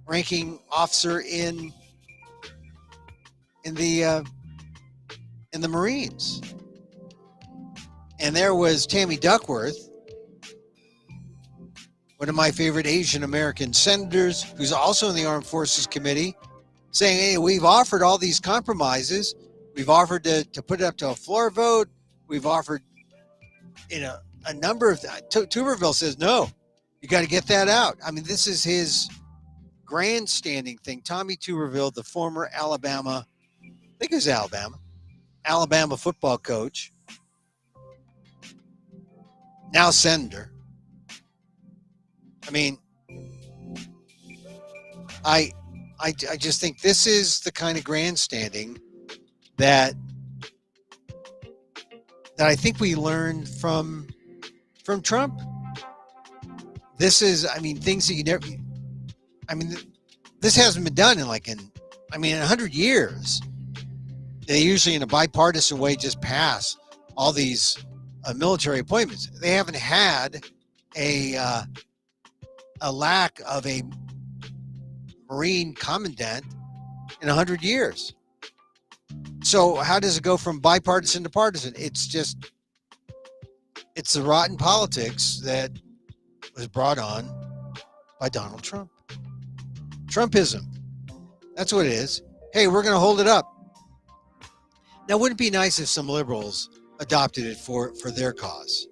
ranking officer in the Marines. And there was Tammy Duckworth, one of my favorite Asian American senators, who's also in the Armed Forces Committee, saying, hey, we've offered all these compromises. We've offered to put it up to a floor vote. We've offered, a number of Tuberville says, no, you got to get that out. I mean, this is his grandstanding thing. Tommy Tuberville, the former Alabama football coach, now senator. I mean, I just think this is the kind of grandstanding that I think we learned from Trump. This is, things that you never. This hasn't been done in 100 years. They usually, in a bipartisan way, just pass all these military appointments. They haven't had a lack of a Marine commandant in 100 years. So how does it go from bipartisan to partisan? It's the rotten politics that was brought on by Donald Trump. Trumpism. That's what it is. Hey, we're going to hold it up. Now, wouldn't it be nice if some liberals adopted it for their cause?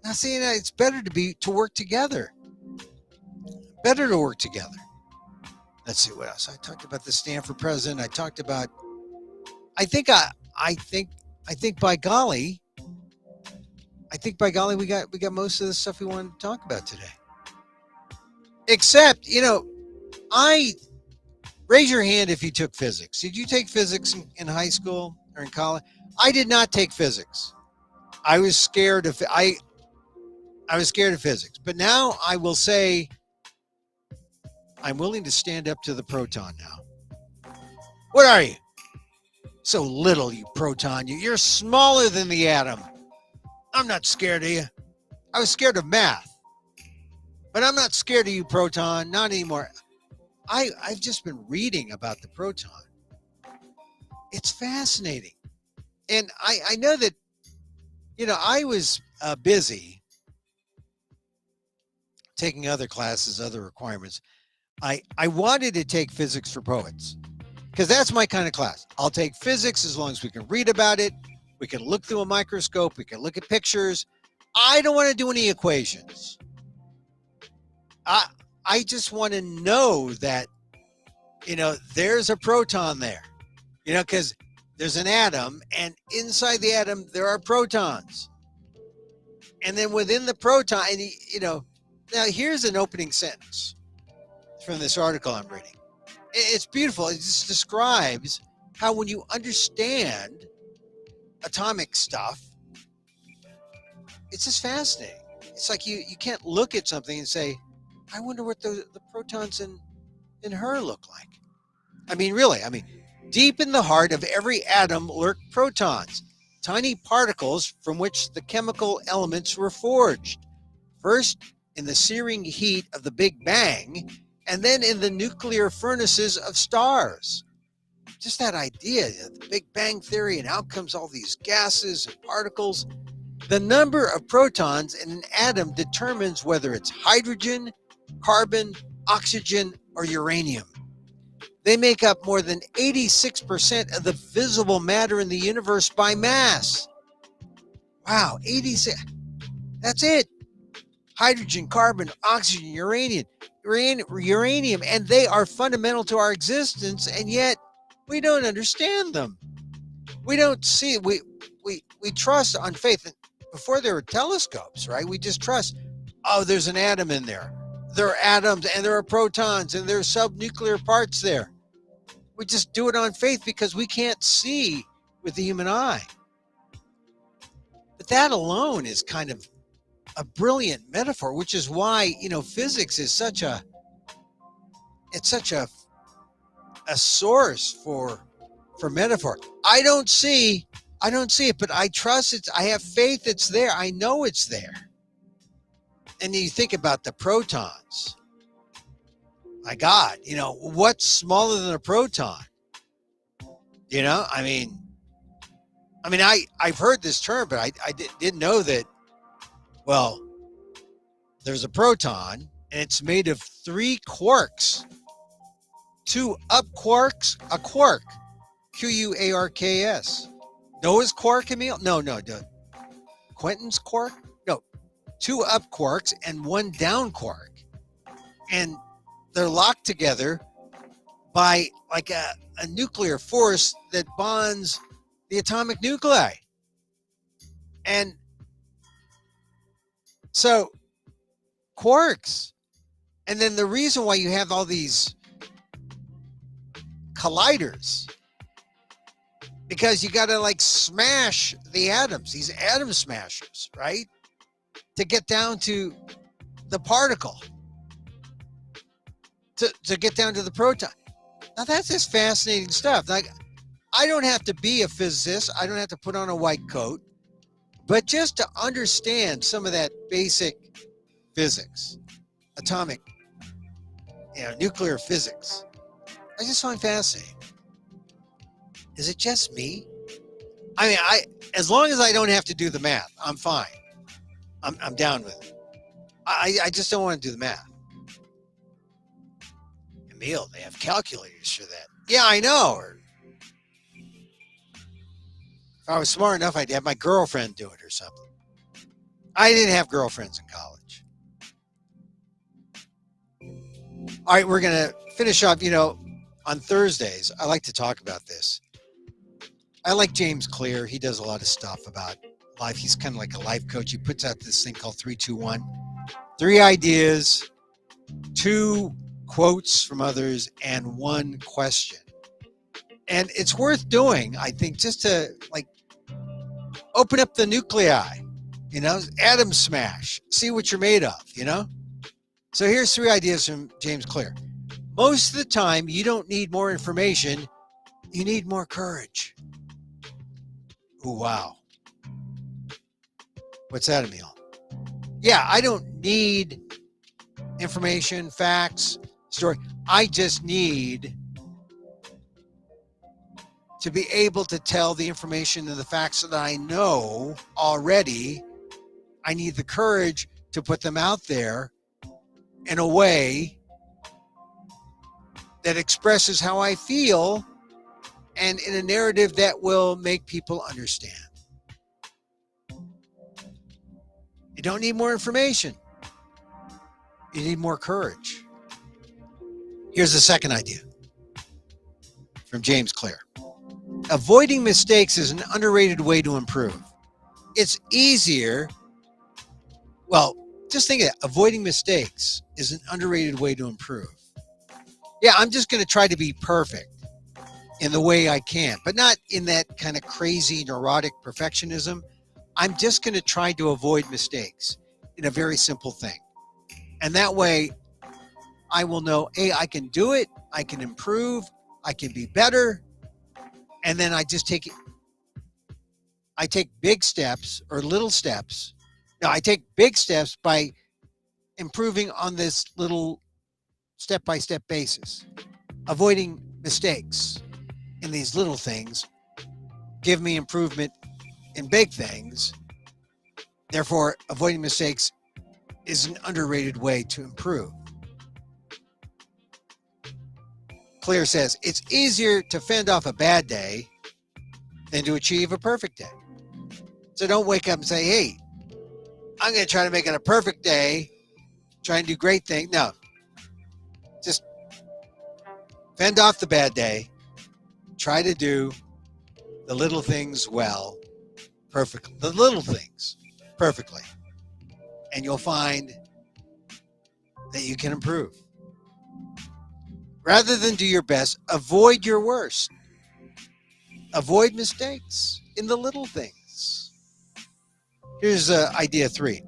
Now, see, it's better to work together. Better to work together. Let's see what else. I talked about the Stanford president. I talked about. I think by golly, we got most of the stuff we wanted to talk about today. Except, raise your hand if you took physics. Did you take physics in high school or in college? I did not take physics. I was scared of physics. But now I will say I'm willing to stand up to the proton now. What are you? So little, you proton. You're smaller than the atom. I'm not scared of you. I was scared of math. But I'm not scared of you, proton. Not anymore. I've just been reading about the proton. It's fascinating. And I know that, I was busy taking other classes, other requirements. I wanted to take physics for poets because that's my kind of class. I'll take physics as long as we can read about it. We can look through a microscope. We can look at pictures. I don't want to do any equations. I just want to know that, there's a proton there, because there's an atom, and inside the atom, there are protons. And then within the proton, and now here's an opening sentence from this article I'm reading. It's beautiful. It just describes how when you understand atomic stuff, it's just fascinating. It's like you can't look at something and say, I wonder what the protons in her look like. I mean, really, deep in the heart of every atom lurk protons, tiny particles from which the chemical elements were forged. First in the searing heat of the Big Bang, and then in the nuclear furnaces of stars. Just that idea, the Big Bang Theory, and out comes all these gases and particles. The number of protons in an atom determines whether it's hydrogen, carbon, oxygen, or uranium. They make up more than 86% of the visible matter in the universe by mass. Wow, 86. That's it. Hydrogen, carbon, oxygen, uranium, and they are fundamental to our existence, and yet we don't understand them. We don't see. We trust on faith. Before there were telescopes, right? We just trust. Oh, there's an atom in there. There are atoms, and there are protons, and there are subnuclear parts there. We just do it on faith because we can't see with the human eye. But that alone is kind of a brilliant metaphor, which is why, physics is such a source for metaphor. I don't see it, but I trust it. I have faith it's there. I know it's there. And you think about the protons. My God, what's smaller than a proton? I've heard this term, but I didn't know that. Well, there's a proton, and it's made of 3 quarks. 2 up quarks, a quark. Quarks. Noah's quark, Emil? No. Quentin's quark? No. 2 up quarks and 1 down quark. And they're locked together by like a nuclear force that bonds the atomic nuclei. And so quarks. And then the reason why you have all these colliders, because you got to smash the atoms, these atom smashers, right? To get down to the particle, to get down to the proton. Now that's just fascinating stuff. I don't have to be a physicist. I don't have to put on a white coat, but just to understand some of that basic physics, atomic, nuclear physics, I just find fascinating. Is it just me? As long as I don't have to do the math, I'm fine. I'm down with it. I just don't want to do the math. Emil, they have calculators for that. Yeah, I know. Or if I was smart enough, I'd have my girlfriend do it or something. I didn't have girlfriends in college. All right, we're going to finish up. On Thursdays, I like to talk about this. I like James Clear. He does a lot of stuff about life. He's kind of like a life coach. He puts out this thing called 321. 3 ideas, 2 quotes from others, and 1 question. And it's worth doing, I think, just to open up the nuclei, atom smash, see what you're made of, So here's 3 ideas from James Clear. Most of the time, you don't need more information. You need more courage. Oh, wow. What's that, Emil? Yeah, I don't need information, facts, story. I just need to be able to tell the information and the facts that I know already. I need the courage to put them out there in a way that expresses how I feel and in a narrative that will make people understand. You don't need more information. You need more courage. Here's the second idea from James Clear. Avoiding mistakes is an underrated way to improve. It's easier Well, just think of it. Avoiding mistakes is an underrated way to improve. Yeah, I'm just going to try to be perfect in the way I can, but not in that kind of crazy neurotic perfectionism. I'm just going to try to avoid mistakes in a very simple thing. And that way I will know, hey, I can do it, I can improve, I can be better. And then I take big steps or little steps. No, I take big steps by improving on this little step by step basis. Avoiding mistakes in these little things give me improvement in big things. Therefore, avoiding mistakes is an underrated way to improve. Clear says it's easier to fend off a bad day than to achieve a perfect day. So don't wake up and say, hey, I'm going to try to make it a perfect day, try and do great things. No, just fend off the bad day, try to do the little things well, perfectly, the little things perfectly, and you'll find that you can improve. Rather than do your best, avoid your worst. Avoid mistakes in the little things. Here's idea 3.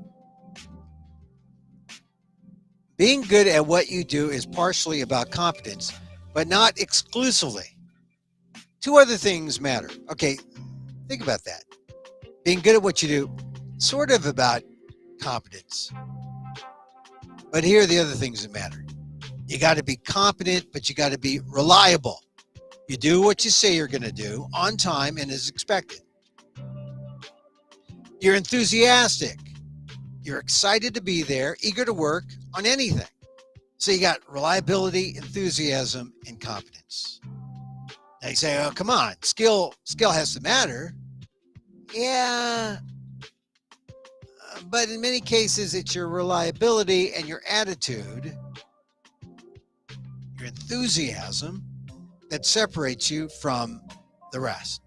Being good at what you do is partially about competence, but not exclusively. 2 other things matter. Okay, think about that. Being good at what you do, sort of about competence. But here are the other things that matter. You got to be competent, but you got to be reliable. You do what you say you're going to do on time and as expected. You're enthusiastic. You're excited to be there, eager to work on anything. So you got reliability, enthusiasm, and competence. Now you say, oh, come on, skill has to matter. Yeah, but in many cases, it's your reliability and your attitude, your enthusiasm that separates you from the rest.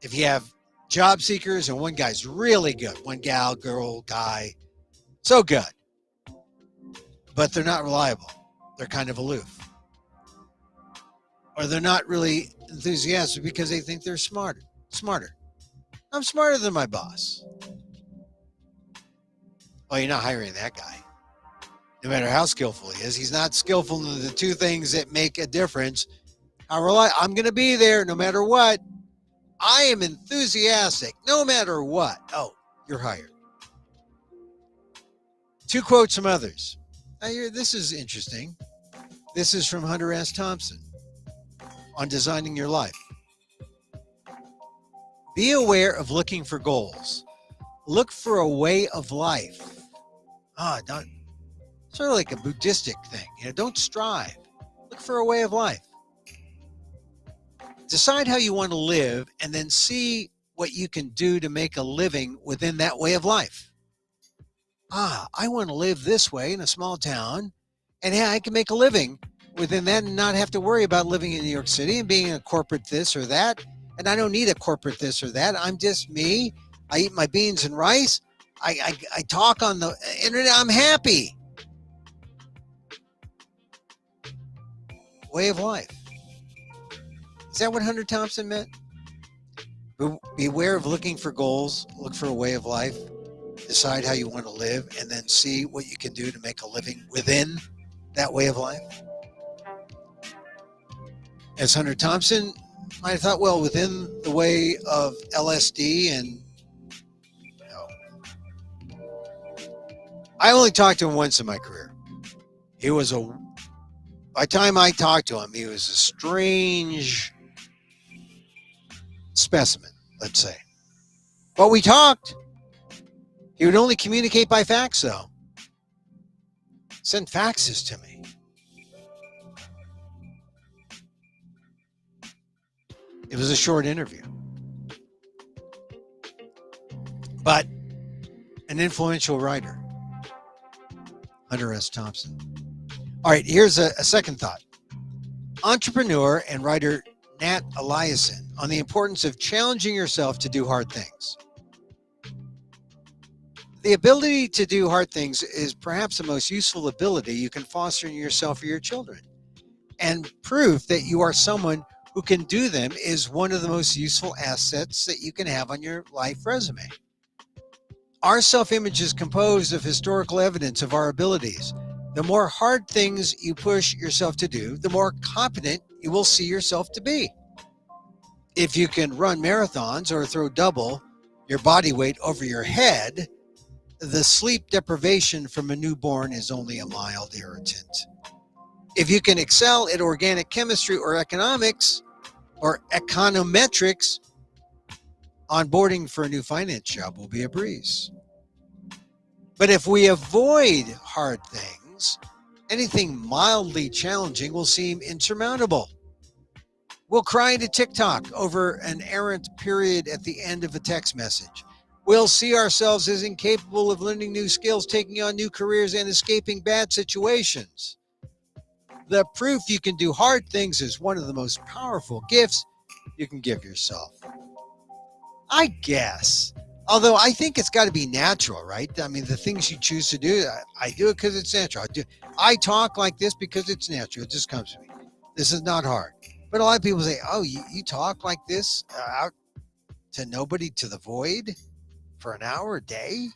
If you have job seekers and one guy's really good, one gal, girl, guy, so good, but they're not reliable. They're kind of aloof. Or they're not really enthusiastic because they think they're smarter. I'm smarter than my boss. Well, you're not hiring that guy. No matter how skillful he is, he's not skillful in the 2 things that make a difference. I'm going to be there no matter what. I am enthusiastic no matter what. Oh, you're hired. 2 quotes from others. Now, this is interesting. This is from Hunter S. Thompson on designing your life. Be aware of looking for goals. Look for a way of life. Sort of like a Buddhistic thing. Don't strive. Look for a way of life. Decide how you want to live and then see what you can do to make a living within that way of life. I want to live this way in a small town, and I can make a living within that and not have to worry about living in New York City and being a corporate this or that. And I don't need a corporate this or that. I'm just me. I eat my beans and rice. I talk on the internet. I'm happy. Way of life. Is that what Hunter Thompson meant? Beware of looking for goals. Look for a way of life. Decide how you want to live, and then see what you can do to make a living within that way of life. As Hunter Thompson might have thought, well, within the way of LSD and I only talked to him once in my career. By the time I talked to him, he was a strange specimen, let's say. But we talked. He would only communicate by fax, though. Send faxes to me. It was a short interview. But an influential writer, Hunter S. Thompson. All right, here's a second thought. Entrepreneur and writer Nat Eliason on the importance of challenging yourself to do hard things. The ability to do hard things is perhaps the most useful ability you can foster in yourself or your children. And proof that you are someone who can do them is one of the most useful assets that you can have on your life resume. Our self-image is composed of historical evidence of our abilities. The more hard things you push yourself to do, the more competent you will see yourself to be. If you can run marathons or throw double your body weight over your head, the sleep deprivation from a newborn is only a mild irritant. If you can excel at organic chemistry or economics or econometrics, onboarding for a new finance job will be a breeze. But if we avoid hard things, anything mildly challenging will seem insurmountable. We'll cry into TikTok over an errant period at the end of a text message. We'll see ourselves as incapable of learning new skills, taking on new careers, and escaping bad situations. The proof you can do hard things is one of the most powerful gifts you can give yourself. I guess. Although I think it's got to be natural, right? I mean, the things you choose to do, I do it because it's natural. I talk like this because it's natural. It just comes to me. This is not hard. But a lot of people say, oh, you talk like this out to nobody, to the void for an hour a day? You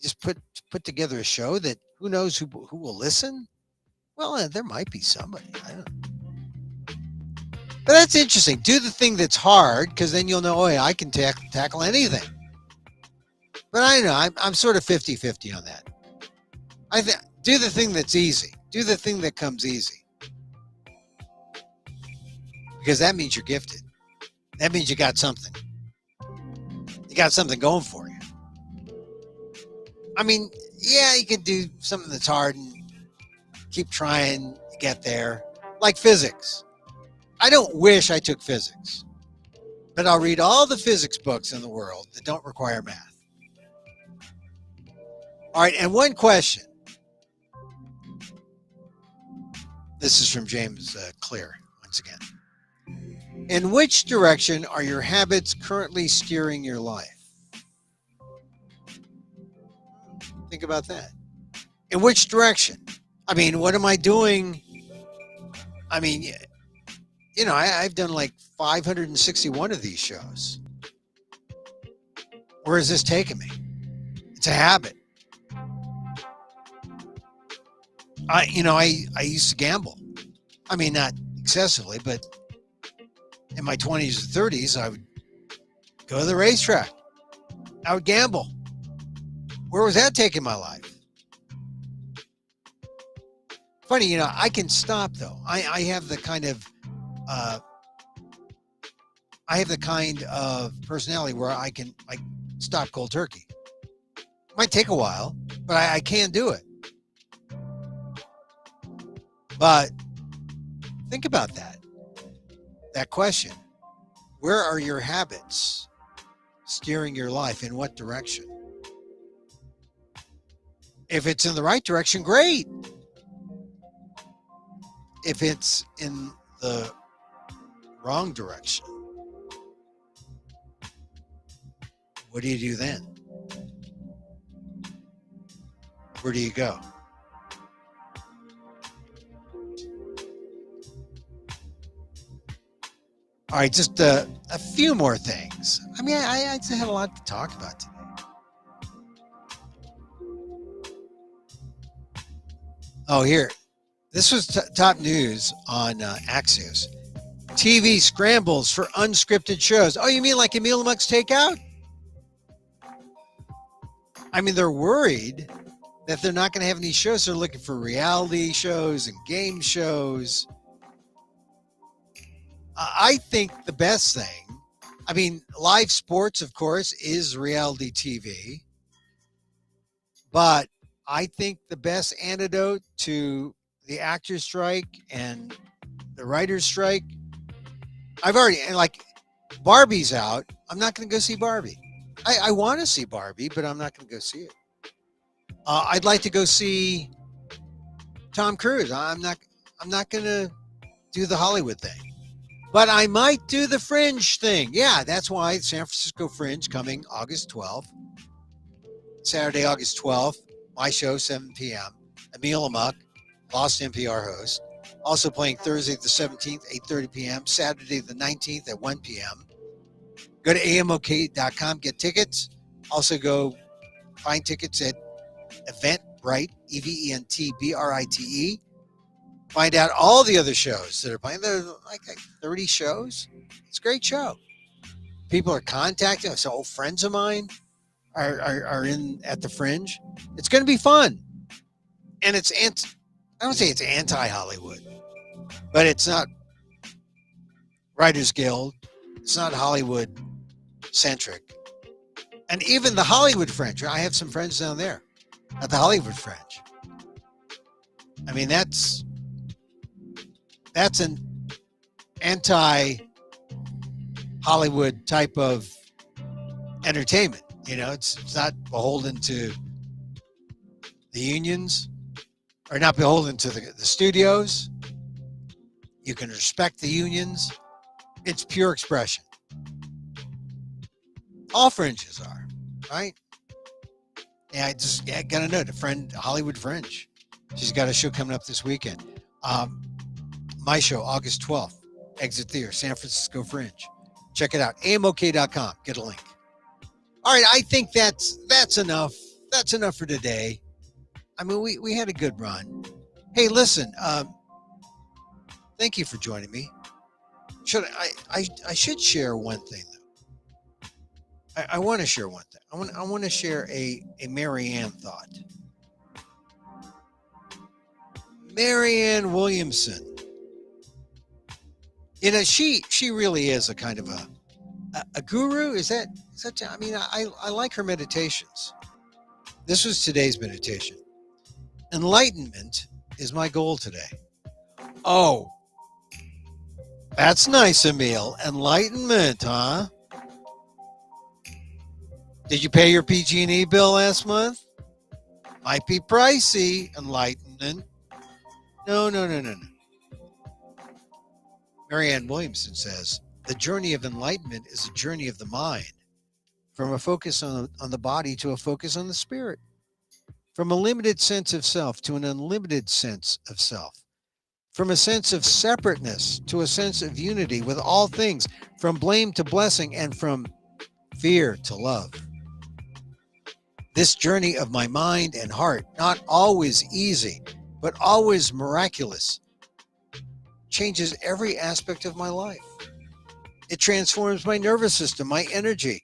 just put together a show that who knows who will listen? Well, there might be somebody. I don't know. But that's interesting. Do the thing that's hard because then you'll know, oh, yeah, I can tackle anything. But I don't know. I'm sort of 50-50 on that. I think do the thing that's easy. Do the thing that comes easy. Because that means you're gifted. That means you got something. You got something going for you. I mean, yeah, you can do something that's hard and keep trying to get there. Like physics. I don't wish I took physics. But I'll read all the physics books in the world that don't require math. All right, and one question. This is from James Clear, once again. In which direction are your habits currently steering your life? Think about that. In which direction? I mean, what am I doing? I mean, you know, I've done like 561 of these shows. Where is this taking me? It's a habit. I used to gamble. I mean, not excessively, but in my 20s and 30s, I would go to the racetrack. I would gamble. Where was that taking my life? Funny, you know, I can stop though. I have the kind of personality where I can like stop cold turkey. It might take a while, but I can do it. But think about that question. Where are your habits steering your life? In what direction? If it's in the right direction, great. If it's in the wrong direction, what do you do then? Where do you go? All right, just a few more things. I mean, I just had a lot to talk about today. Oh, here. This was top news on Axios. TV scrambles for unscripted shows. Oh, you mean like Emil and Amok's Takeout? I mean, they're worried that they're not going to have any shows. They're looking for reality shows and game shows. I think the best thing, I mean, live sports, of course, is reality TV. But I think the best antidote to the actors' strike and the writers' strike, like, Barbie's out. I'm not going to go see Barbie. I want to see Barbie, but I'm not going to go see it. I'd like to go see Tom Cruise. I'm not going to do the Hollywood thing. But I might do the Fringe thing. Yeah, that's why San Francisco Fringe coming August 12th. Saturday, August 12th, my show, 7 p.m. Emil Amok, Lost NPR host. Also playing Thursday the 17th, 8:30 p.m. Saturday the 19th at 1 p.m. Go to amok.com, get tickets. Also go find tickets at Eventbrite, EVENTBRITE. Find out all the other shows that are playing. There's like 30 shows. It's a great show. People are contacting us. So old friends of mine are in at the Fringe. It's going to be fun. And it's I don't say it's anti-Hollywood, but it's not Writers Guild. It's not Hollywood centric. And even the Hollywood Fringe. I have some friends down there at the Hollywood Fringe. I mean, that's an anti-Hollywood type of entertainment. You know, it's not beholden to the unions, or not beholden to the studios. You can respect the unions. It's pure expression. All fringes are, right? Yeah, I got to know the friend, Hollywood Fringe. She's got a show coming up this weekend. My show, August 12th, Exit Theater, San Francisco Fringe. Check it out, amok.com. Get a link. All right, I think that's enough. That's enough for today. I mean, we had a good run. Hey, listen, thank you for joining me. I should share one thing, though. I want to share one thing. I want to share a Marianne thought. Marianne Williamson. You know, she really is a kind of a guru. Is that? I mean, I like her meditations. This was today's meditation. Enlightenment is my goal today. Oh, that's nice, Emil. Enlightenment, huh? Did you pay your PG&E bill last month? Might be pricey. Enlightenment. No. Marianne Williamson says, the journey of enlightenment is a journey of the mind, from a focus on the body to a focus on the spirit, from a limited sense of self to an unlimited sense of self, from a sense of separateness to a sense of unity with all things, from blame to blessing, and from fear to love. This journey of my mind and heart, not always easy, but always miraculous, changes every aspect of my life. It transforms my nervous system, my energy,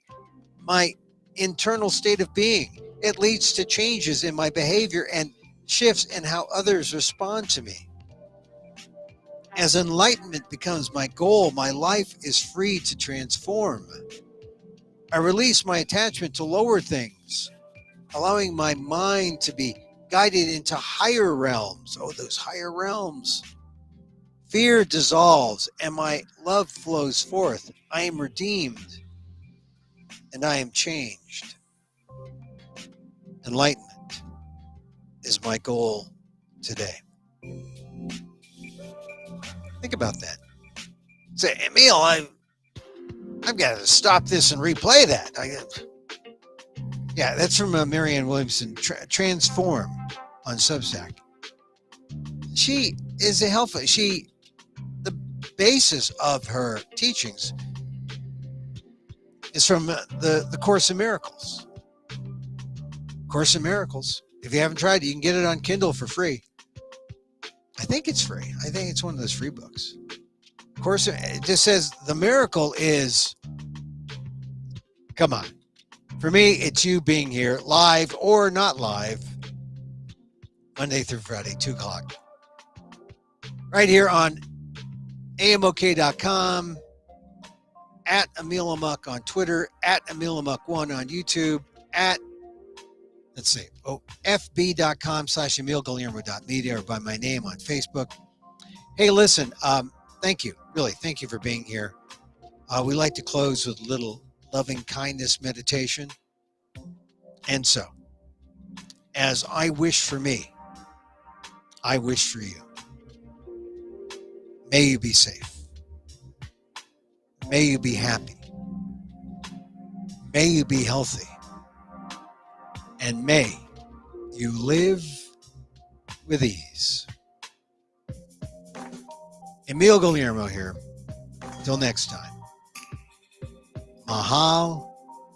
my internal state of being. It leads to changes in my behavior and shifts in how others respond to me. As enlightenment becomes my goal, my life is free to transform. I release my attachment to lower things, allowing my mind to be guided into higher realms. Oh, those higher realms. Fear dissolves and my love flows forth. I am redeemed and I am changed. Enlightenment is my goal today. Think about that. Say, Emil, I've got to stop this and replay that. Yeah, that's from Marianne Williamson, Transform on Substack. She is a helpful. The basis of her teachings is from the Course in Miracles. Course in Miracles. If you haven't tried it, you can get it on Kindle for free. I think it's free. I think it's one of those free books. Course, it just says the miracle is, come on. For me, it's you being here, live or not live, Monday through Friday, 2 o'clock. Right here on amok.com, at Emil Amok on Twitter, at Emil Amok1 on YouTube, at, fb.com/EmilGuillermo.media, or by my name on Facebook. Hey, listen, thank you. Really, thank you for being here. We like to close with a little loving kindness meditation. And so, as I wish for me, I wish for you. May you be safe. May you be happy. May you be healthy. and may you live with ease. Emil Guillermo here. Till next time. Mahal